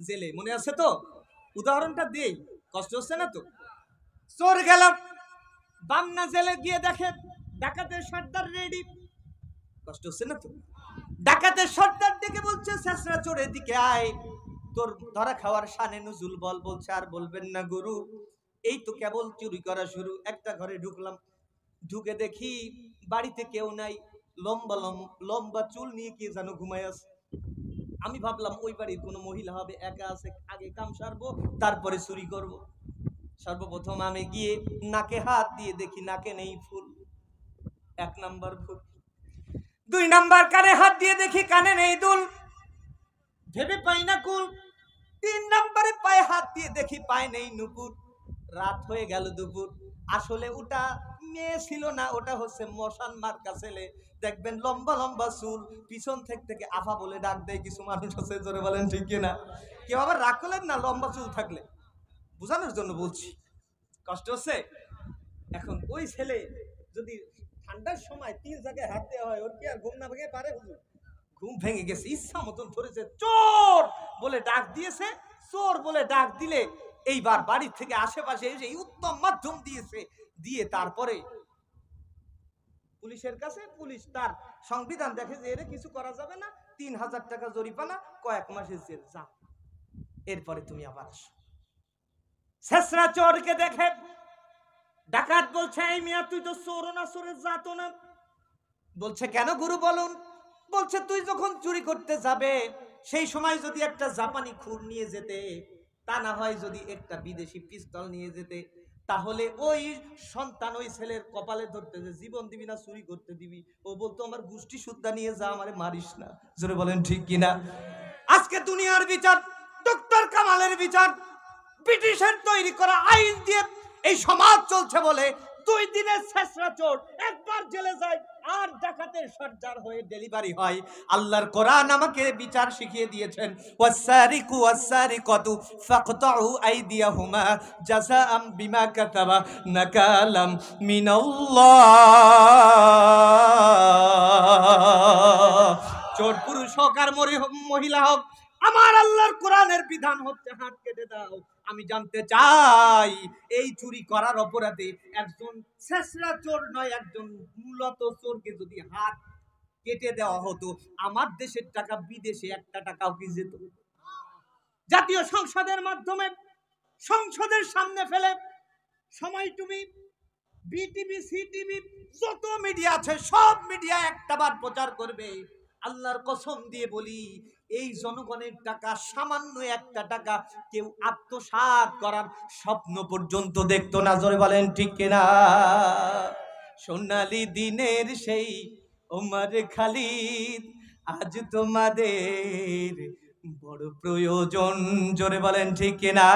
জেলে, মনে আছে তো? উদাহরণটা দেই, কষ্ট হচ্ছে না তো? চোর গেল বামনা জেলে, গিয়ে দেখে ডাকাতের সর্দার রেডি। কষ্ট হচ্ছে না তো? ডাকাতের সর্দার ডেকে বলছে, ছেঁচড়া চোর এদিকে আয়, তোর ধরা খাওয়ার শানে নুজুল বল। বলছে আর বলবেন না গুরু, এই তো কেবল চুরি করা শুরু। একটা ঘরে ঢুকলাম, ঢুকে দেখি বাড়িতে কেউ নাই, লম্বা লম্বা চুল নিয়ে কে যেন ঘুমায় আছে। আমি ভাবলাম ওই বাড়ির কোনো মহিলা হবে, একা আছে, আগে কাম সারবো তারপরে চুরি করব। সর্বপ্রথম আমি গিয়ে নাকে হাত দিয়ে দেখি নাকে নেই ফুল, 1 নাম্বার ভুল। 2 নাম্বার কানে হাত দিয়ে দেখি কানে নেই দুল, ভেবে পাই না কুল। 3 নাম্বারে পায়ে হাত দিয়ে দেখি পায়ে নেই নুপুর। রাত হয়ে গেল দুপুর। আসলে ওটা মেয়ে ছিল না, ওটা হচ্ছে মশান মার্কা ছেলে। দেখবেন লম্বা লম্বা চুল, পিছন থেকে আফা বলে ডাক দেয় কিছু মানুষ আছে। জোরে বলেন ঠিক কিনা? কেউ আবার রাগ করলেন না লম্বা চুল থাকলে, বোঝানোর জন্য বলছি। কষ্ট হচ্ছে? এখন ওই ছেলে যদি ঠান্ডার সময় 3 জায়গায় হাত দেওয়া হয়, ওর কি আর ঘুম না ভেঙে পারে? ঘুম ভেঙে গেছে, ইচ্ছা মতন ধরেছে, চোর বলে ডাক দিয়েছে। চোর বলে ডাক দিলে এইবার বাড়ির থেকে আশেপাশে এই উত্তম মাধ্যম দিয়েছে, দিয়ে তারপরে পুলিশের কাছে, পুলিশ তার সংবিধান দেখে যে এর কিছু করা যাবে না, 3000 টাকা জরিমানা, কয়েক মাসের জেল, যা, এরপরে তুমি আবার আসো। ছেঁচড়া চোরকে দেখে ডাকাত বলছে, এই মিয়া তুই তো চোর না, চোরের জাতো না। বলছে কেন গুরু বলুন? বলছে তুই যখন চুরি করতে যাবে সেই সময় যদি একটা জাপানি খুর নিয়ে যেতে, তা না হয় যদি একটা বিদেশি পিস্তল নিয়ে যেতে, তাহলে ওই সন্তান ওই ছেলের কপালে ধরতে যে জীবন দিবি না চুরি করতে দিবি। ও বলতো আমার গোষ্ঠী সুদ্ধা নিয়ে যা, আমারে মারিস না। জোরে বলেন ঠিক কিনা? আজকে দুনিয়ার বিচার, ডক্টর কামালের বিচার, ব্রিটিশের তৈরি করা আইন দিয়ে এই সমাজ চলছে বলে 2 দিনের ছেঁচড়া চোর একবার জেলে যায় আর ডাকাতের সর্দার হয়ে ডেলিভারি হয়। আল্লাহর কোরআন আমাকে বিচার শিখিয়ে দিয়েছেন, ওয়াসারিকু ওয়াসারিকাতু ফাকতাউ আইদিয়াহুমা জাযাআম বিমা কাতাবা নাকালাম মিনাল্লাহ। চোর পুরুষ হোক আর মহিলা হোক, আমার আল্লাহর কোরআনের বিধান হচ্ছে হাত কেটে দাও। আমি জানতে চাই এই চুরি করার অপরাধে একজন ছেঁচড়া চোর নয়, একজন মূলত চোরকে যদি হাত কেটে দেওয়া হতো, আমার দেশের টাকা বিদেশে 1 টাকাও কি যেত? জাতীয় সংসদের মাধ্যমে সংসদের সামনে ফেলে সময় তুমি বিটিভি, সিটিভি, যত মিডিয়া আছে সব মিডিয়া একটাবার প্রচার করবে। আল্লাহর কসম দিয়ে বলি, এই জনগণের টাকা, সামান্য 1 টাকা কেউ আত্মসাৎ করার স্বপ্ন পর্যন্ত দেখতো না। জোরে বলেন ঠিক কিনা? সোনালী দিনের সেই ওমর খালিদ, আজ তোমাদের বড় প্রয়োজন। জোরে বলেন ঠিক কিনা?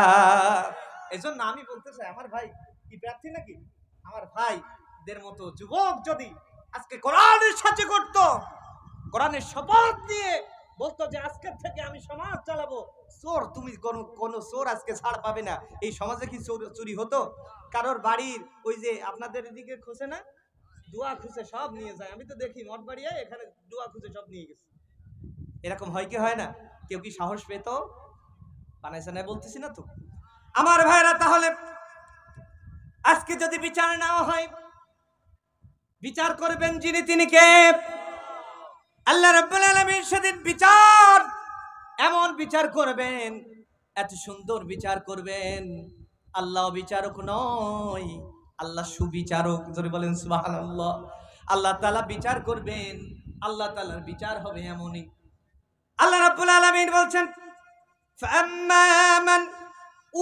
এজন্য আমি বলতে চাই, আমার ভাই কি প্রার্থী নাকি? আমার ভাইদের মতো যুবক যদি আজকে কোরআনের সাথে করত, কোরআনের শপথ দিয়ে বলতো যে আজকের থেকে আমি সমাজ চালাবো, চোর তুমি কোন চোর আজকে ছাড় পাবে না, এই সমাজে কি চুরি হতো? কারোর বাড়ির ওই যে আপনাদের এদিকে খোঁজে না, দুয়া খুঁজে সব নিয়ে যায়, আমি তো দেখি মঠ বাড়িয়ে এখানে দুয়া খুঁজে সব নিয়ে গেছে, এরকম হয় কি হয় না? কেউ কি সাহস পেত? বানাইছে না বলতেছি না তো আমার ভাইরা। তাহলে আজকে যদি বিচার নেওয়া হয়, বিচার করবেন যিনি, তিনি কে? আল্লাহ রাব্বুল আলামিন সেদিন বিচার, এমন বিচার করবেন, এত সুন্দর বিচার করবেন। আল্লাহ বিচারক নয়, আল্লাহ সুবিচারক। জোরে বলেন সুবহানাল্লাহ। আল্লাহ তাআলা বিচার করবেন, আল্লাহ তাআলার বিচার হবে এমনই। আল্লাহ রাব্বুল আলামিন বলছেন, ফাম্মা মান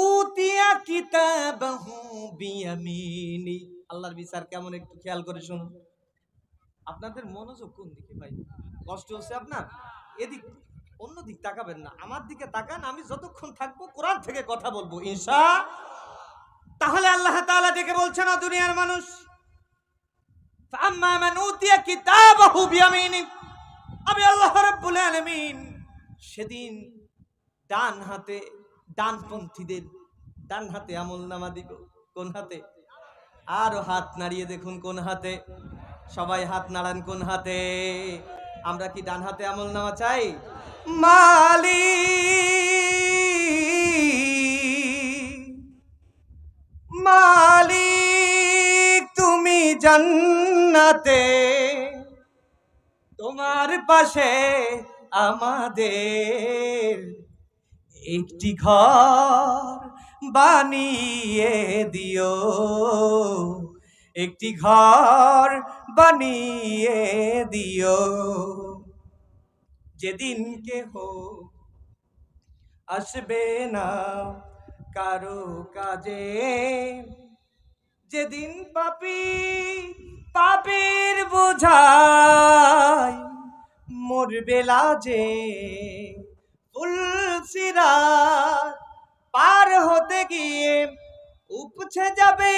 উতিয়া কিতাবাহু বিয়ামিনি। আল্লাহর বিচার কেমন একটু খেয়াল করে শুনুন। আপনাদের মনোযোগ কোন দিকে ভাই? কষ্ট হচ্ছে আপনার? এদিক, অন্য দিক তাকাবেন না, আমার দিকে তাকান। আমি যতক্ষণ থাকবো কোরআন থেকে কথা বলবো ইনশাআল্লাহ। তাহলে আল্লাহ তাআলা ডেকে বলছেন, ও দুনিয়ার মানুষ, ফাম্মা মান উতিয়া কিতাবাহু বিয়ামিনি, আমি আল্লাহ রাব্বুল আলামিন সেদিন ডান হাতে, ডানপন্থীদের ডান হাতে আমলনামা দিব। কোন হাতে? আরো হাত নাড়িয়ে দেখুন কোন হাতে। সবাই হাত নাড়ান কোন হাতে। আমরা কি ডান হাতে আমলনামা চাই? মালিক তুমি জান্নাতে, তোমার পাশে আমাদের একটি ঘর বানিয়ে দিও, একটি ঘর বানিয়ে দিও। যেদিন কেহ আসবে না কারো কাজে, যেদিন পাপী পাপের বোঝায় মরবে লাজে, ফুলসিরাত পার হতে গিয়ে উপছে যাবে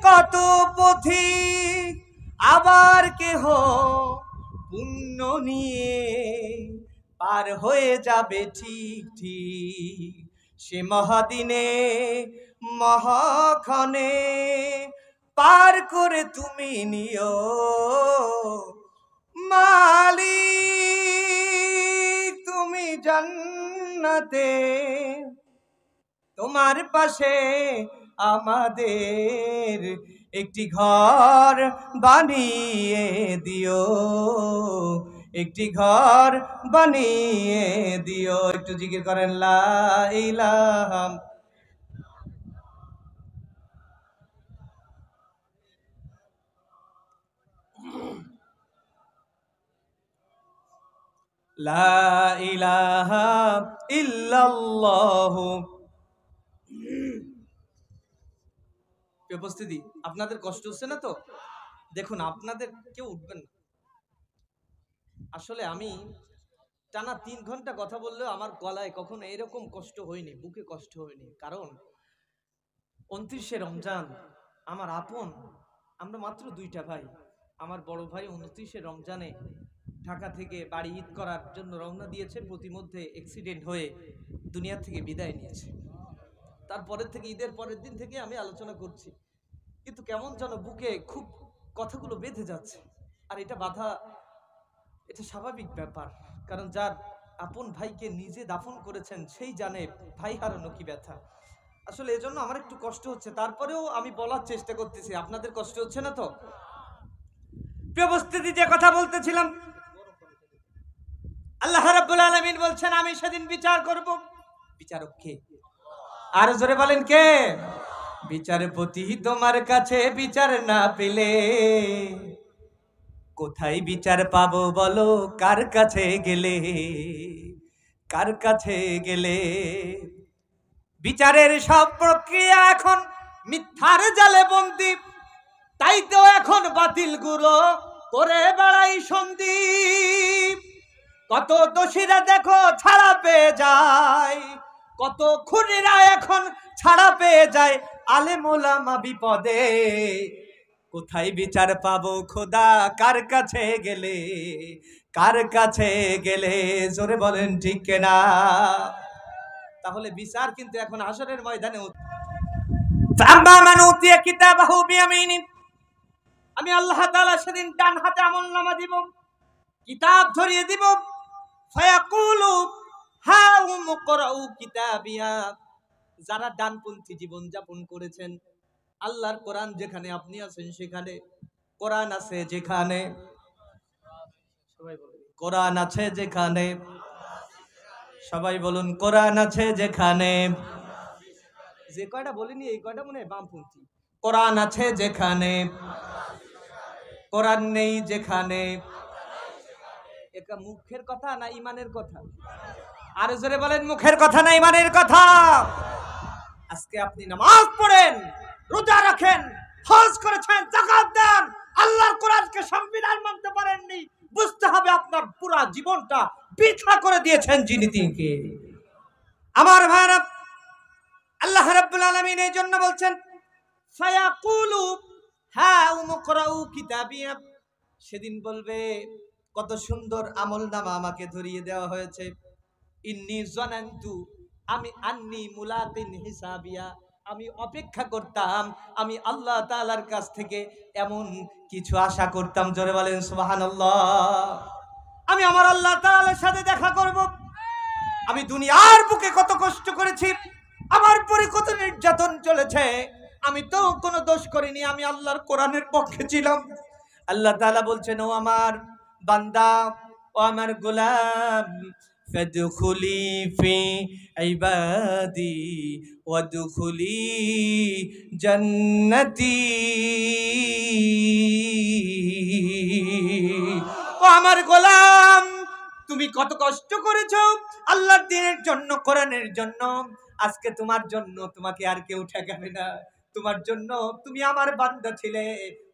কত পথিক, আবার কেহ পুণ্য নিয়ে পার হয়ে যাবে ঠিক ঠিক। সে মহাদিনে মহাক্ষণে পার করে তুমি নিও। মালিক তুমি জান্নাতে, তোমার পাশে আমাদের একটি ঘর বানিয়ে দিও, একটি ঘর বানিয়ে দিও। একটু জিকির করেন লা ইলাহা, লা ইলাহা ইল্লাল্লাহু। উপস্থিতি, আপনাদের কষ্ট হচ্ছে না তো? দেখুন, আপনাদের কেউ উঠবেন না। আসলে আমি টানা 3 ঘন্টা কথা বললেও আমার গলায় কখনো এরকম কষ্ট হয়নি, বুকে কষ্ট হয়নি। কারণ 29শে রমজান, আমার আপন, আমরা মাত্র 2টা ভাই। আমার বড় ভাই 29শে রমজানে ঢাকা থেকে বাড়ি ঈদ করার জন্য রওনা দিয়েছে, প্রতিমধ্যে অ্যাক্সিডেন্ট হয়ে দুনিয়া থেকে বিদায় নিয়েছে। তারপরের থেকে, ঈদের পরের দিন থেকে আমি আলোচনা করছি, কিন্তু কেমন যেন বুকে খুব কথাগুলো বেঁধে যাচ্ছে। আর এটা বাধা, এটা স্বাভাবিক ব্যাপার, কারণ যার আপন ভাইকে নিজে দাফন করেছেন সেই জানে ভাই হারানো কি ব্যথা। আসলে এজন্য আমার একটু কষ্ট হচ্ছে, তারপরেও আমি বলার চেষ্টা করতেছি। আপনাদের কষ্ট হচ্ছে না তো? প্রিয় উপস্থিতি, যে কথা বলতেছিলাম, আল্লাহ রাব্বুল আলামিন বলছেন আমি সেদিন বিচার করব। বিচারক কে? আর জোরে বলেন কে? বিচারপতি তোমার কাছে বিচার না পেলে কোথায় বিচার পাবো বলো? কার কাছে গেলে, কার কাছে গেলে? বিচারের সব প্রক্রিয়া এখন মিথ্যার জালে বন্দী, তাই তো এখন বাতিল গুলো করে বেড়াই সন্ধি। কত দোষীরা দেখো ছাড়া পেয়ে যায়, কত খুনিরা এখন ছাড়া পেয়ে যায়, আলেম ওলামা বিপদে, কোথায় বিচার পাবো খোদা কার কাছে গেলে, কার কাছে গেলে, জোরে বলেন ঠিক না? তাহলে বিচার কিন্তু এখন হাসরের ময়দানে। আমি আল্লাহ তাআলা সেদিন ডান হাতে আমলনামা দিব, কিতাব ধরিয়ে দিব। ফায়াকুলু হাউম করাউ কিতাবিয়া, যারা ডানপন্থী জীবন যাপন করেছেন, আল্লাহর কোরআন যেখানে আপনি আছেন সেখানে, কোরআন আছে যেখানে, সবাই বলুন কোরআন আছে যেখানে, সবাই বলুন কোরআন আছে যেখানে। যে কয়টা বলিনি এই কয়টা মনে হয় বামপন্থী। কোরআন আছে যেখানে, কোরআন নেই যেখানে। এটা মুখের কথা না ইমানের কথা? আর জোরে বলেন মুখের কথা না ইমানের কথা? আজকে আপনি নামাজ পড়েন, রোজা রাখেন, হজ করেছেন, যাকাত দেন, আল্লাহর কোরআনকে সংবিধান মানতে পারেননি, বুঝতে হবে আপনার পুরো জীবনটা বৃথা করে দিয়েছেন যিনি তিনিকে। আমার ভাইরা, আল্লাহ রাব্বুল আলামিন এই জন্য বলছেন ফায়াকুলু হাউম করাউ কিতাবিয়া, সেদিন বলবে কত সুন্দর আমলনামা আমাকে ধরিয়ে দেওয়া হয়েছে। ইন্নী জানান্তু, আমি আন্নী মুলাকিন হিসাবিয়া, আমি অপেক্ষা করতাম, আমি আল্লাহ তাআলার কাছ থেকে এমন কিছু আশা করতাম, জোরে বলেন সুবহানাল্লাহ, আমি আমার আল্লাহ তাআলার সাথে দেখা করব। আমি দুনিয়ার বুকে কত কষ্ট করেছি, আমার পরে কত নির্যাতন চলেছে, আমি তো কোনো দোষ করিনি, আমি আল্লাহর কোরআনের পক্ষে ছিলাম। আল্লাহ তাআলা বলছেন, ও আমার বান্দা, ও আমার গোলাম, ফাদখুলি ফি ইবাদি ওয়াদখুলি জান্নাতি। ও আমার গোলাম, তুমি কত কষ্ট করেছো আল্লাহর দ্বীনের জন্য, কোরআনের জন্য, আজকে তোমার জন্য তোমাকে আর কেউ ঠেকাবে না, তোমার জন্য তুমি আমার বান্দা ছিলে।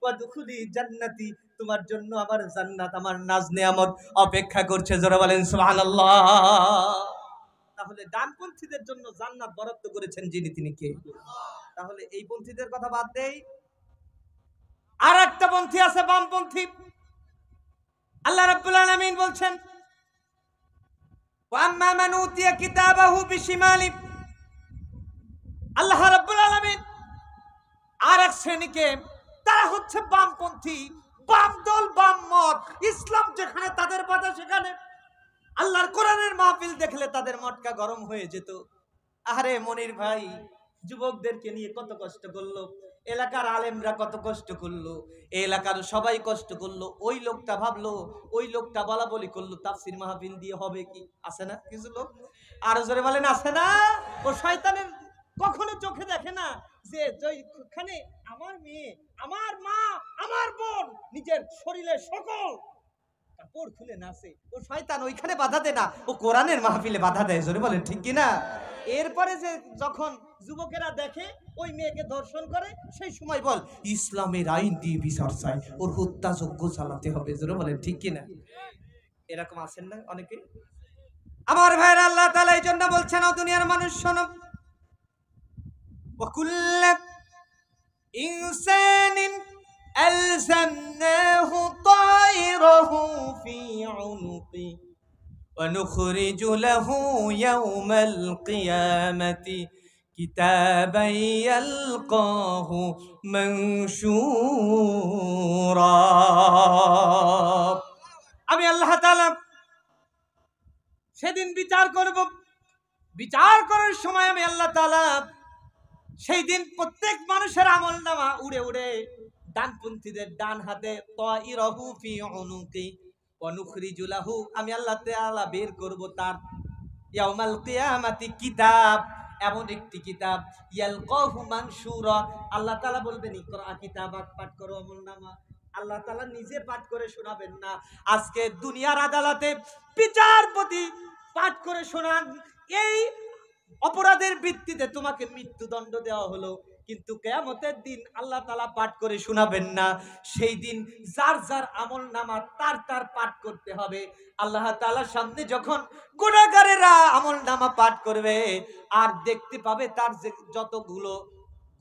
ওয়াদখুলি জান্নাতি, তোমার জন্য আমার জান্নাত, আমার নাজ নেয়ামত অপেক্ষা করছে, জোরে বলেন সুবহানাল্লাহ। তাহলে ডানপন্থীদের জন্য জান্নাত বরাদ্দ করেছেন যিনি তিনি কে? তাহলে এই পন্থীদের কথা বাদ দেই, আর একটা পন্থী আছে বামপন্থী। আল্লাহ রাব্বুল আলামিন বলছেন ওয়া আম্মা মান উতিয়া কিতাবাহু বিশিমালি, আল্লাহ রাব্বুল আলামিন আর এক শ্রেণীকে, তারা হচ্ছে বামপন্থী, বাম দল, বাম মত। ইসলাম যেখানে তাদের বাধা সেখানে, আল্লাহর কোরআনের মাহফিল দেখলে তাদের মটকা গরম হয়ে যেত। আরে মনির ভাই যুবকদেরকে নিয়ে কত কষ্ট করলো, এলাকার আলেমরা কত কষ্ট করলো, এই এলাকার সবাই কষ্ট করলো, ওই লোকটা ভাবলো, ওই লোকটা বলা বলি করলো তাফসীর মাহফিল দিয়ে হবে কি? আছে না কিছু লোক? আর জোরে বলেন আছে না? ও শয়তানের কখনো চোখে দেখে না যে যেখানে আমার মেয়ে, আমার মা, আমার বোন নিজের শরীরের সকল কাপড় খুলে নাচে, ও শয়তান ওইখানে বাধা দেয় না, ও কোরআনের মাহফিলে বাধা দেয়, জোরে বলেন ঠিক কিনা? এরপরে যে যখন যুবকেরা দেখে ওই মেয়েকে ধর্ষণ করে, সেই সময় বল ইসলামের আইন দিয়ে বিচার চাই, ওর হত্যাযজ্ঞ চালাতে হবে, জোরে বলেন ঠিক কিনা? এরকম আছেন না অনেকে? আমার ভাইরা, আল্লাহ তাআলা এই জন্য বলছেন, ও দুনিয়ার মানুষ শোনো, وكل إنسان ألزمناه طائره في عنقه ونخرج له يوم القيامة كتابا يلقاه منشورا। আমি আল্লাহ তাআলা সেদিন বিচার করব, বিচার করার সময় আমি আল্লাহ তাআলা সেই দিন প্রত্যেক মানুষের আমলনামা উড়ে উড়ে ডানপন্থীদের ডান হাতে, তাইরাহু ফি উনুকি ওয়া নুখরিজু লাহু, আমি আল্লাহ তাআলা বের করব তার ইয়াউমাল কিয়ামাতি কিতাব, এমন একটি কিতাব, ইয়ালকাহু মানশুরা, আল্লাহ তাআলা বলবেন ইকরা কিতাবাক, পাঠ করো আমলনামা। আল্লাহ তাআলা নিজে পাঠ করে শোনাবেন না, আজকে দুনিয়ার আদালতে বিচারপতি পাঠ করে শোনান, এই অপরাধের ভিত্তিতে তোমাকে মৃত্যুদণ্ড দেওয়া হলো, কিন্তু কিয়ামতের দিন আল্লাহ তাআলা পাঠ করে শোনাবেন না, সেই দিন যার যার আমলনামা তার তার পাঠ করতে হবে। আল্লাহ তাআলার সামনে যখন গুনাহগারেরা আমলনামা পাঠ করবে আর দেখতে পাবে তার যে যতগুলো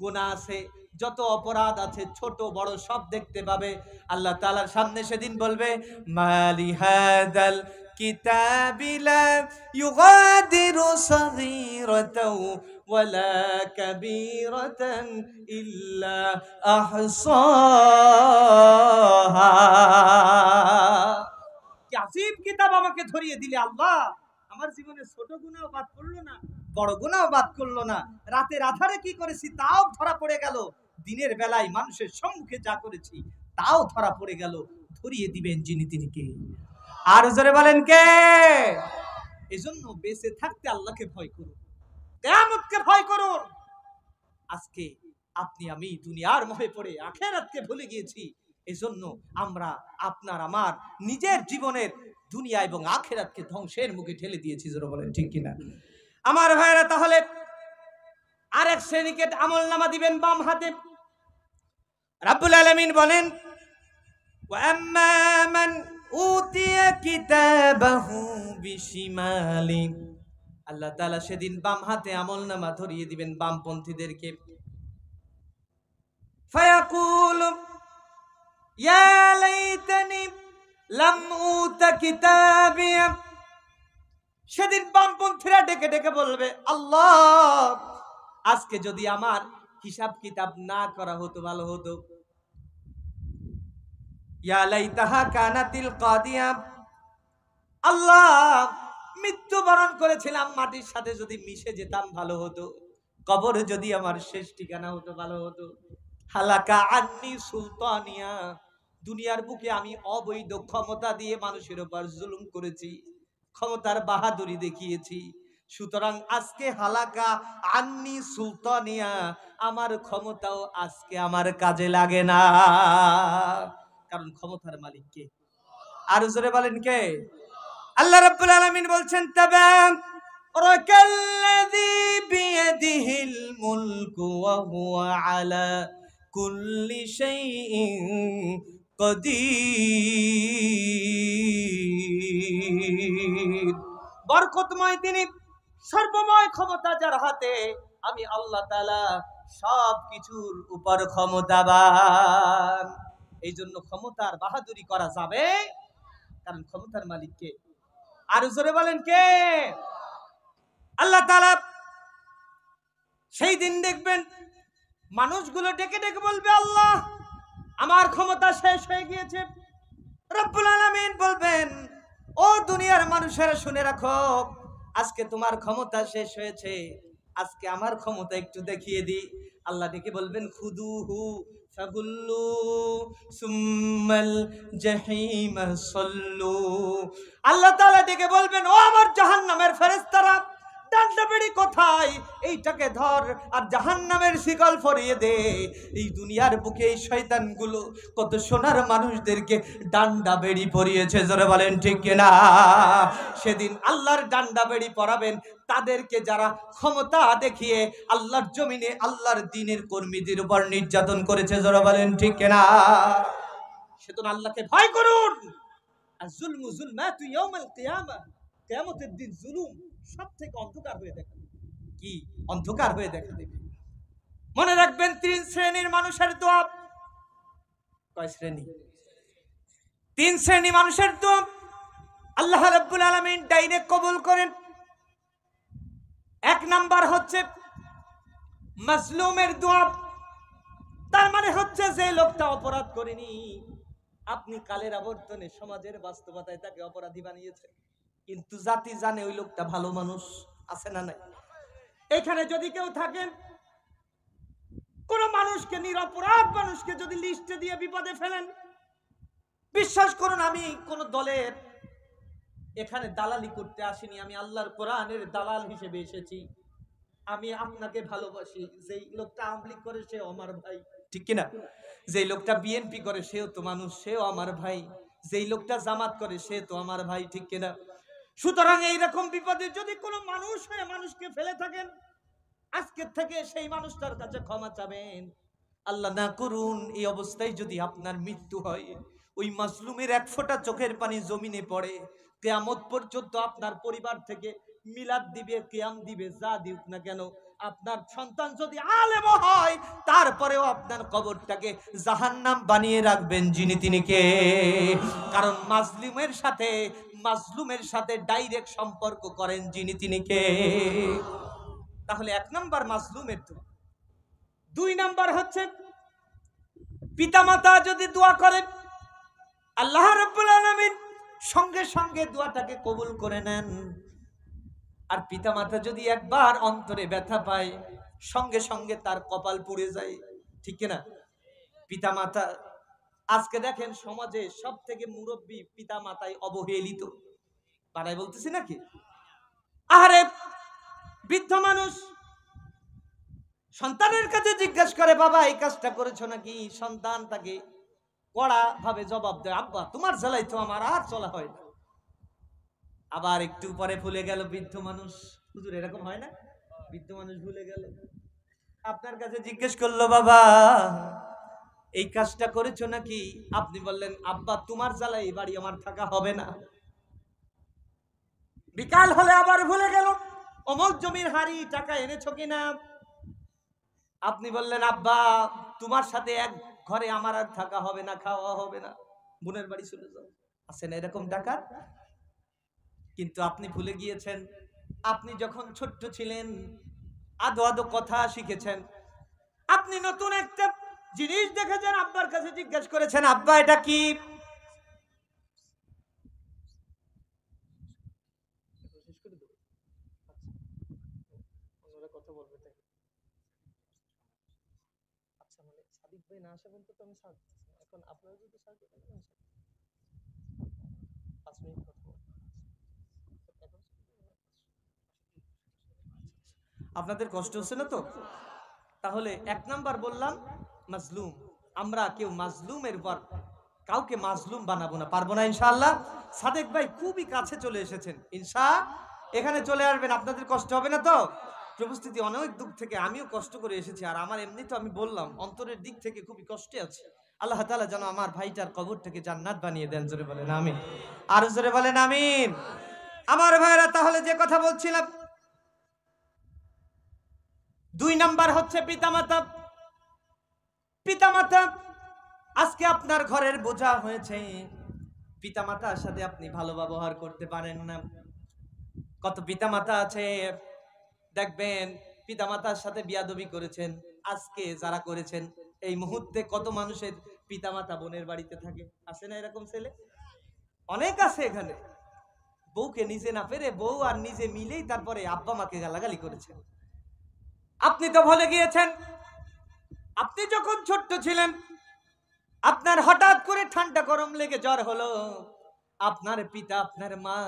গুনাহ আছে, যত অপরাধ আছে, ছোট বড় সব দেখতে পাবে। আল্লাহ তাআলার সামনে সেদিন বলবে, মালি হাদাল কিতাবি লা ইউগাদিরু সাগীরাতাও ওয়ালা কাবীরাতান ইল্লা আহসাহা। কি আজীব কিতাব আমাকে ধরিয়ে দিলে আল্লাহ, আমার জীবনে ছোট গুনাহ বাদ করলো না, বড় গুনাহ বাদ করলো না, রাতের আধারে কি করেছি তাও ধরা পড়ে গেল, দিনের বেলায় মানুষের সম্মুখে যা করেছি তাও ধরা পড়ে গেল। ধরিয়ে দিবেন যিনি, তিনি কে? আর জোরে বলেন কে? এজন্য বেঁচে থাকতে আল্লাহকে ভয় করুন, কিয়ামতকে ভয় করুন। আজকে আপনি আমি দুনিয়ার মোহে পড়ে আখিরাতকে ভুলে গিয়েছি। এজন্য আমরা আপনার আমার নিজের জীবনের দুনিয়া এবং আখিরাতকে ধ্বংসের মুখে ঠেলে দিয়েছি। জোরে বলেন ঠিক কিনা? আমার ভাইরা, তাহলে আরেক শ্রেণীকে আমলনামা দিবেন বাম হাতে। রাব্বুল আলামিন বলেন, ওয়া আম্মা মান উতিয়া কিতাবাহু বিশিমালি। আল্লাহ তাআলা সেদিন বাম হাতে আমলনামা ধরিয়ে দিবেন বামপন্থীদেরকে। ফায়াকুলু ইয়া লাইতানি লাম উতা কিতাবিয়া। সেদিন বামপন্থীরা ডেকে ডেকে বলবে, আল্লাহ, আজকে যদি আমার হিসাব কিতাব না করা হতো ভালো হতো। ইয়া লাইতাহা কানাতিল কাদিয়া। আল্লাহ, মৃত্যুবরণ করেছিলাম, মাটির সাথে যদি মিশে যেতাম ভালো হতো। কবরে যদি আমার শেষ ঠিকানা হতো ভালো হতো। হালাকা আন্নি সুলতানিয়া। দুনিয়ার বুকে আমি অবৈধ ক্ষমতা দিয়ে মানুষের উপর জুলুম করেছি, ক্ষমতার বাহাদুরি দেখিয়েছি। সুতরাং আজকে হালাকা আন্নি সুলতানিয়া, আমার ক্ষমতাও আজকে আমার কাজে লাগে না। কারণ ক্ষমতার মালিক কে? আর জোরে বলেন কে? আল্লাহ রাব্বুল আলামিন বলছেন, তাবারাকাল্লাযী বিয়াদিহিল মুলকু ওয়া হুয়া আলা কুল্লি শাইইন কাদির। বরকতময় তিনি, সর্বময় ক্ষমতা যার হাতে, আমি আল্লাহ তাআলা সব কিছুর উপর ক্ষমতাবান। এই জন্য ক্ষমতার বাহাদুরি করা যাবে, কারণ ক্ষমতার মালিক কে? আর জোরে বলেন কে? আল্লাহ তাআলা সেই দিন দেখবেন মানুষগুলো ডেকে ডেকে বলবে, আল্লাহ, আমার ক্ষমতা শেষ হয়ে গিয়েছে। রব্বুল আলামিন বলবেন, ও দুনিয়ার মানুষেরা শুনে রাখো, আজকে তোমার ক্ষমতা শেষ হয়েছে, আজকে আমার ক্ষমতা একটু দেখিয়ে দিই। আল্লাহ ডেকে বলবেন, খুদুহু ফাগুল্লু সুম্মাল জাহিম সাল্লু। আল্লাহ তাআলা ডেকে বলবেন, ও আমার জাহান্নামের ফেরেশতারা, ডান্ডা বেড়ি কোথায়? এইটাকে ধর আর জাহান্নামের শিকল পরিয়ে দে। এই দুনিয়ার বুকে এই শয়তানগুলো কত সোনার মানুষদেরকে ডান্ডা বেড়ি পরিয়েছে। জোরে বলেন ঠিক কিনা? সেদিন আল্লাহর ডান্ডা বেড়ি পরাবেন তাদেরকে যারা ক্ষমতা দেখিয়ে আল্লাহর জমিনে আল্লাহর দ্বীনের কর্মীদের উপর নির্যাতন করেছে। জোরে বলেন ঠিক কিনা? সেদিন আল্লাহকে ভয় করুন। আর জুলমু জুলমাতু ইয়াউমাল কিয়ামাহ, কিয়ামতের দিন জুলুম সব থেকে অন্ধকার হয়ে দেখা দেবে। কি অন্ধকার হয়ে দেখা দেবে? মনে রাখবেন, 3 শ্রেণীর মানুষের দোয়া। কয় শ্রেণী? 3 শ্রেণী মানুষের দোয়া আল্লাহ রাব্বুল আলামিন ডাইরেক্ট কবুল করেন। 1 নাম্বার হচ্ছে মাজলুমের দোয়া। তার মানে হচ্ছে যে লোকটা অপরাধ করেনি, আপনি কালের আবর্তনে সমাজের বাস্তবতায় তাকে অপরাধী বানিয়েছেন, কিন্তু জাতি জানে ওই লোকটা ভালো মানুষ। আছে না নাই? এখানে যদি কেউ থাকেন, কোন মানুষকে, নিরপরাধ মানুষকে যদি লিস্টে দিয়ে বিপদে ফেলেন, বিশ্বাস করুন, আমি কোন দলের এখানে দালালি করতে আসিনি, আমি আল্লাহর কোরআনের দালাল হিসেবে এসেছি। আমি আপনাকে ভালোবাসি। যেই লোকটা আওয়ামী লীগ করে সেও আমার ভাই, ঠিক কিনা? যেই লোকটা বিএনপি করে সেও তো মানুষ, সেও আমার ভাই। যেই লোকটা জামাত করে সে তো আমার ভাই, ঠিক কিনা? সুতরাং এইরকম বিপদে যদি কোনো মানুষ হয়ে মানুষকে ফেলে থাকেন, আজকের থেকে সেই মানুষটার কাছে ক্ষমা চাবেন। আল্লাহ না করুন এই অবস্থায় যদি আপনার মৃত্যু হয়, ওই মাজলুমের 1 ফোঁটা চোখের পানি জমিনে পড়ে, কিয়ামত পর্যন্ত আপনার পরিবার থেকে মিলাদ দিবে, কিয়াম দিবে, যা দিক না কেন, আপনার সন্তান যদি আলেম হয়, তারপরেও আপনার কবরটাকে জাহান্নাম বানিয়ে রাখবেন যিনি তিনি কে? কারণ মাজলুমের সাথে ডাইরেক্ট সম্পর্ক করেন যিনি তিনি কে? তাহলে 1 নাম্বার মাজলুমের দোয়া। 2 নাম্বার হচ্ছে পিতামাতা যদি দোয়া করেন, আল্লাহ রাব্বুল আলামিন সঙ্গে সঙ্গে দোয়াটাকে কবুল করে নেন। আর পিতামাতা যদি একবার অন্তরে ব্যথা পায়, সঙ্গে সঙ্গে তার কপাল পুড়ে যায়, ঠিক কিনা? পিতামাতা আজকে দেখেন সমাজে সব থেকে মুরব্বী পিতামাতাই অবহেলিত, পাড়ায় বলতেছি নাকি? আরে বৃদ্ধ মানুষ সন্তানের কাছে জিজ্ঞাসা করে, বাবা এই কাজটা করেছো নাকি? সন্তান তাকে কড়া ভাবে জবাব দেয়, আব্বা তোমার জ্বালাই তো আমার আর চলা হয় না। আবার একটু পরে ভুলে গেল বৃদ্ধ মানুষ। হুজুর এরকম হয় না? বৃদ্ধ মানুষ ভুলে গেল, আপনার কাছে জিজ্ঞেস করলো, বাবা এই কাজটা করেছো নাকি? আপনি বললেন, আব্বা তোমার জ্বালাই এই বাড়ি আমার থাকা হবে না। বিকাল হলে আবার ভুলে গেল, অমুক জমির হাড়ি টাকা এনেছো কিনা? আপনি বললেন, আব্বা তোমার সাথে এক ঘরে আমার আর থাকা হবে না, খাওয়া হবে না, বোনের বাড়ি চলে যাও। আছে না এরকম টাকা? কিন্তু আপনি ভুলে গিয়েছেন, আপনি যখন ছোট্ট ছিলেন আদো আদো কথা শিখেছেন, আপনি নতুন একটা জিনিস দেখেছেন, আব্বার কাছে জিজ্ঞেস করেছেন, আব্বা এটা কি? আপনাদের কষ্ট হচ্ছে না তো? তাহলে 1 নাম্বার বললাম মাজলুম। আমরা কেউ মাজলুমের উপর কাউকে মাজলুম বানাবো না, পারবো না ইনশাআল্লাহ। সাদেক ভাই খুবই কাছে চলে এসেছেন, এখানে চলে আসবেন, আপনাদের কষ্ট হবে না তো? উপস্থিতি অনেক দূর থেকে, আমিও কষ্ট করে এসেছি, আর আমার এমনি তো আমি বললাম অন্তরের দিক থেকে খুবই কষ্টে আছে। আল্লাহ তাআলা যেন আমার ভাইটার কবরটাকে জান্নাত বানিয়ে দেন, জোরে বলেন আমিন। আর জোরে বলেন আমিন। আমার ভাইরা, তাহলে যে কথা বলছিলাম, 2 নাম্বার হচ্ছে পিতামাতা। পিতামাতা আজকে আপনার ঘরের বোঝা হয়েছে, পিতামাতার সাথে আপনি ভালো ব্যবহার করতে পারেন না। কত পিতামাতা আছে দেখবেন পিতামাতার সাথে বিয়াদবি করেছেন, আজকে যারা করেছেন এই মুহূর্তে কত মানুষের পিতামাতা বোনের বাড়িতে থাকে, আছে না এরকম ছেলে? অনেক আছে এখানে। বউকে নিজে না পেরে বউ আর নিজে মিলেই তারপরে আব্বা মাকে গালাগালি করেছেন। আপনি তো ভুলে গিয়েছেন, আপনি যখন ছোট্ট ছিলেন আপনার হঠাৎ করে ঠান্ডা গরম লেগে জ্বর হলো, আপনার পিতা আপনার মা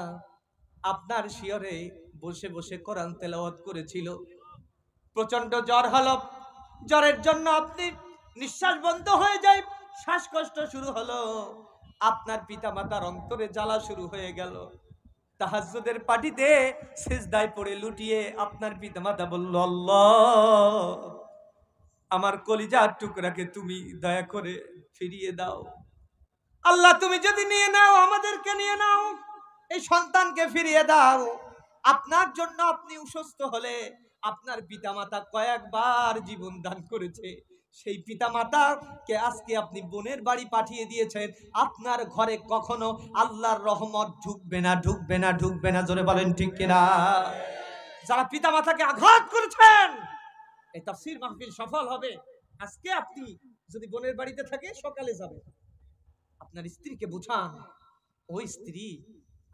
আপনার শিয়রে বসে বসে কোরআন তেলাওয়াত করেছিল, প্রচন্ড জ্বর হলো, জ্বরের জন্য আপনি নিঃশ্বাস বন্ধ হয়ে যায়, শ্বাসকষ্ট শুরু হলো, আপনার পিতামাতার অন্তরে জ্বালা শুরু হয়ে গেল। তাহাজ্জুদের পাটিতে সিজদায় পড়ে লুটিয়ে আপনার পিতামাতা বলল, আল্লাহ আমার কলিজার টুকরাকে তুমি দয়া করে ফিরিয়ে দাও। আল্লাহ তুমি যদি নিয়ে নাও, আমাদেরকে নিয়ে নাও, এই সন্তানকে ফিরিয়ে দাও। আপনার জন্য আপনি অসুস্থ হলে আপনার পিতামাতা কয়েকবার জীবন দান করেছে, সেই পিতামাতাকে আজকে আপনি বোনের বাড়ি পাঠিয়ে দিয়েছেন। আপনার ঘরে কখনো আল্লাহর রহমত ঢুকবে না, ঢুকবে না, ঢুকবে না, জোরে বলেন ঠিক কিনা? যারা পিতামাতাকে আঘাত করেছেন, এই তাফসীর মাহফিল সফল হবে। আজকে আপনি যদি বোনের বাড়িতে থাকে সকালে যাবেন, আপনার স্ত্রীকে বুঝান, ওই স্ত্রী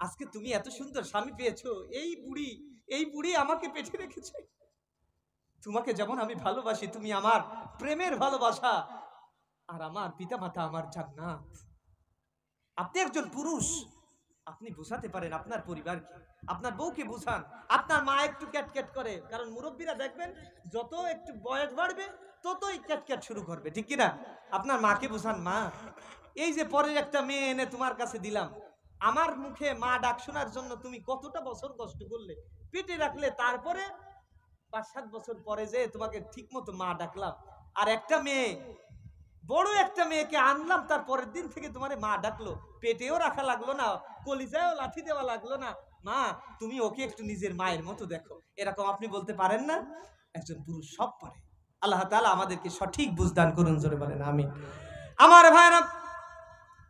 আজকে তুমি এত সুন্দর স্বামী পেয়েছো, এই বুড়ি আমাকে পেটে রেখেছে, তোমাকে যেমন আমি ভালোবাসি তুমি আমার প্রেমের ভালোবাসা, আর আমার পিতামাতা আমার জান্নাত। আপনি একজন পুরুষ, আপনি বুঝাতে পারেন আপনার পরিবারকে, আপনার বউকে বুঝান। আপনার মা একটু ক্যাটক্যাট করে, কারণ মুরব্বীরা দেখবেন যত একটু বয়স বাড়বে ততই ক্যাটক্যাট শুরু করবে, ঠিক কিনা? আপনার মাকে বুঝান, মা এই যে পরের একটা মেয়ে এনে তোমার কাছে দিলাম, আমার মুখে মা ডাক শোনার জন্য তুমি কতটা বছর কষ্ট করলে, পেটে রাখলে, তারপরে 5-7 বছর পরে যে তোমাকে ঠিক মতো মা ডাকলাম। আর একটা মেয়ে, বড় একটা মেয়েকে আনলাম, তার পরের দিন থেকে তোমার মা ডাকলো, পেটেও রাখা লাগলো না, কলিজায়ও লাথি দেওয়া লাগলো না, মা তুমি ওকে একটু নিজের মায়ের মতো দেখো, এরকম আপনি বলতে পারেন না? একজন পুরুষ সব পারে। আল্লাহ তাআলা আমাদেরকে সঠিক বুঝদান করুন, জোরে বলেন আমিন। আমার ভাইরা,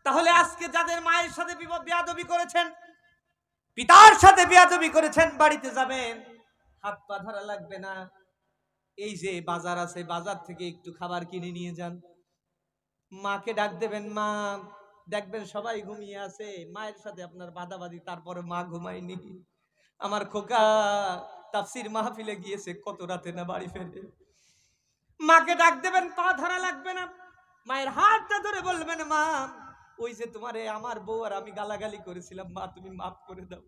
তাহলে আজকে যাদের মায়ের সাথে বেয়াদবি করেছেন, পিতার সাথে বেয়াদবি করেছেন, বাড়িতে যাবেন হাত পা ধরা লাগবে না। এই যে বাজার আছে, বাজার থেকে একটু খাবার কিনে নিয়ে যান, মাকে ডাক দেবেন, মা, দেখবেন সবাই ঘুমিয়ে আছে, মায়ের সাথে আপনার বাদাবাদি, তারপরে মা ঘুমায়নি। আমার খোকা তাফসীর মাহফিলে গিয়েছে, কত রাতে না বাড়ি ফেরে। মাকে ডাক দেবেন, পা ধরা লাগবে না, মায়ের হাতটা ধরে বলবেন, মা ওই যে তোমারে আমার বউ আর আমি গালাগালি করেছিলাম, মা তুমি মাফ করে দাও।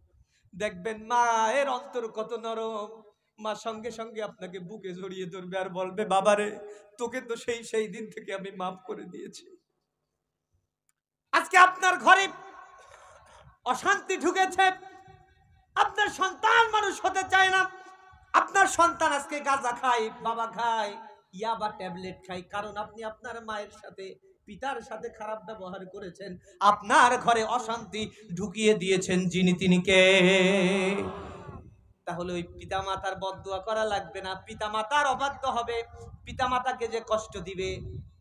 দেখবেন মায়ের অন্তর কত নরম, মা সঙ্গে সঙ্গে আপনাকে বুকে জড়িয়ে ধরবে আর বলবে, বাবারে তোকে তো সেই দিন থেকে আমি মাফ করে দিয়েছি। আজকে আপনার ঘরে অশান্তি ঢুকেছে, আপনার সন্তান মানুষ হতে চায় না, আপনার সন্তান আজকে গাঁজা খায়, বাবা খায়, ইয়াবা ট্যাবলেট খায়, কারণ আপনি আপনার মায়ের সাথে, পিতার সাথে খারাপ ব্যবহার করেছেন। আপনার ঘরে অশান্তি ঢুকিয়ে দিয়েছেন যিনি, তিনি কে? তাহলে ওই পিতা মাতার বদদুয়া করা লাগবে না, পিতা মাতার অবাধ্য হবে, পিতা মাতাকে যে কষ্ট দিবে,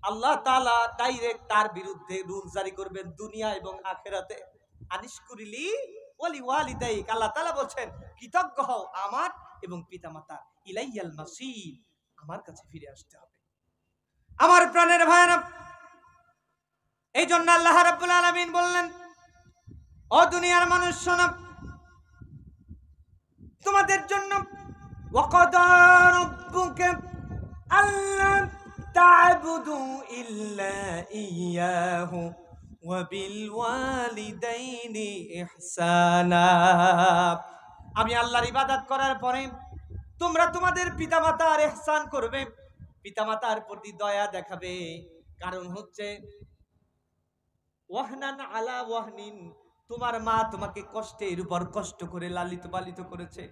আল্লাহ তাআলা ডাইরেক্ট তার বিরুদ্ধে রুল জারি করবেন দুনিয়া এবং আখিরাতে। আনিশকুরিলি ওয়ালি ওয়ালিদাইক, আল্লাহ তাআলা বলেন কৃতজ্ঞ হও আমার এবং পিতা মাতা, ইলাইয়াল মাসির, আমার কাছে ফিরে আসতে হবে। আমার প্রাণের ভাইরা, এই জন্য আল্লাহ রাব্বুল আলামিন বললেন, ও দুনিয়ার মানুষ শোনো, তোমাদের জন্য ওয়াকাদা রাব্বুকা আল্লা তা'বুদু ইল্লা ইয়াহু ওয়া বিল ওয়ালিদাইনি ইহসানা। আমি আল্লাহর ইবাদত করার পরে তোমরা তোমাদের পিতামাতার ইহসান করবে, পিতামাতার প্রতি দয়া দেখাবে। কারণ হচ্ছে ওয়াহনান আলা ওয়াহনিন, তোমার মা তোমাকে কষ্টের উপর কষ্ট করে লালিত পালিত করেছে।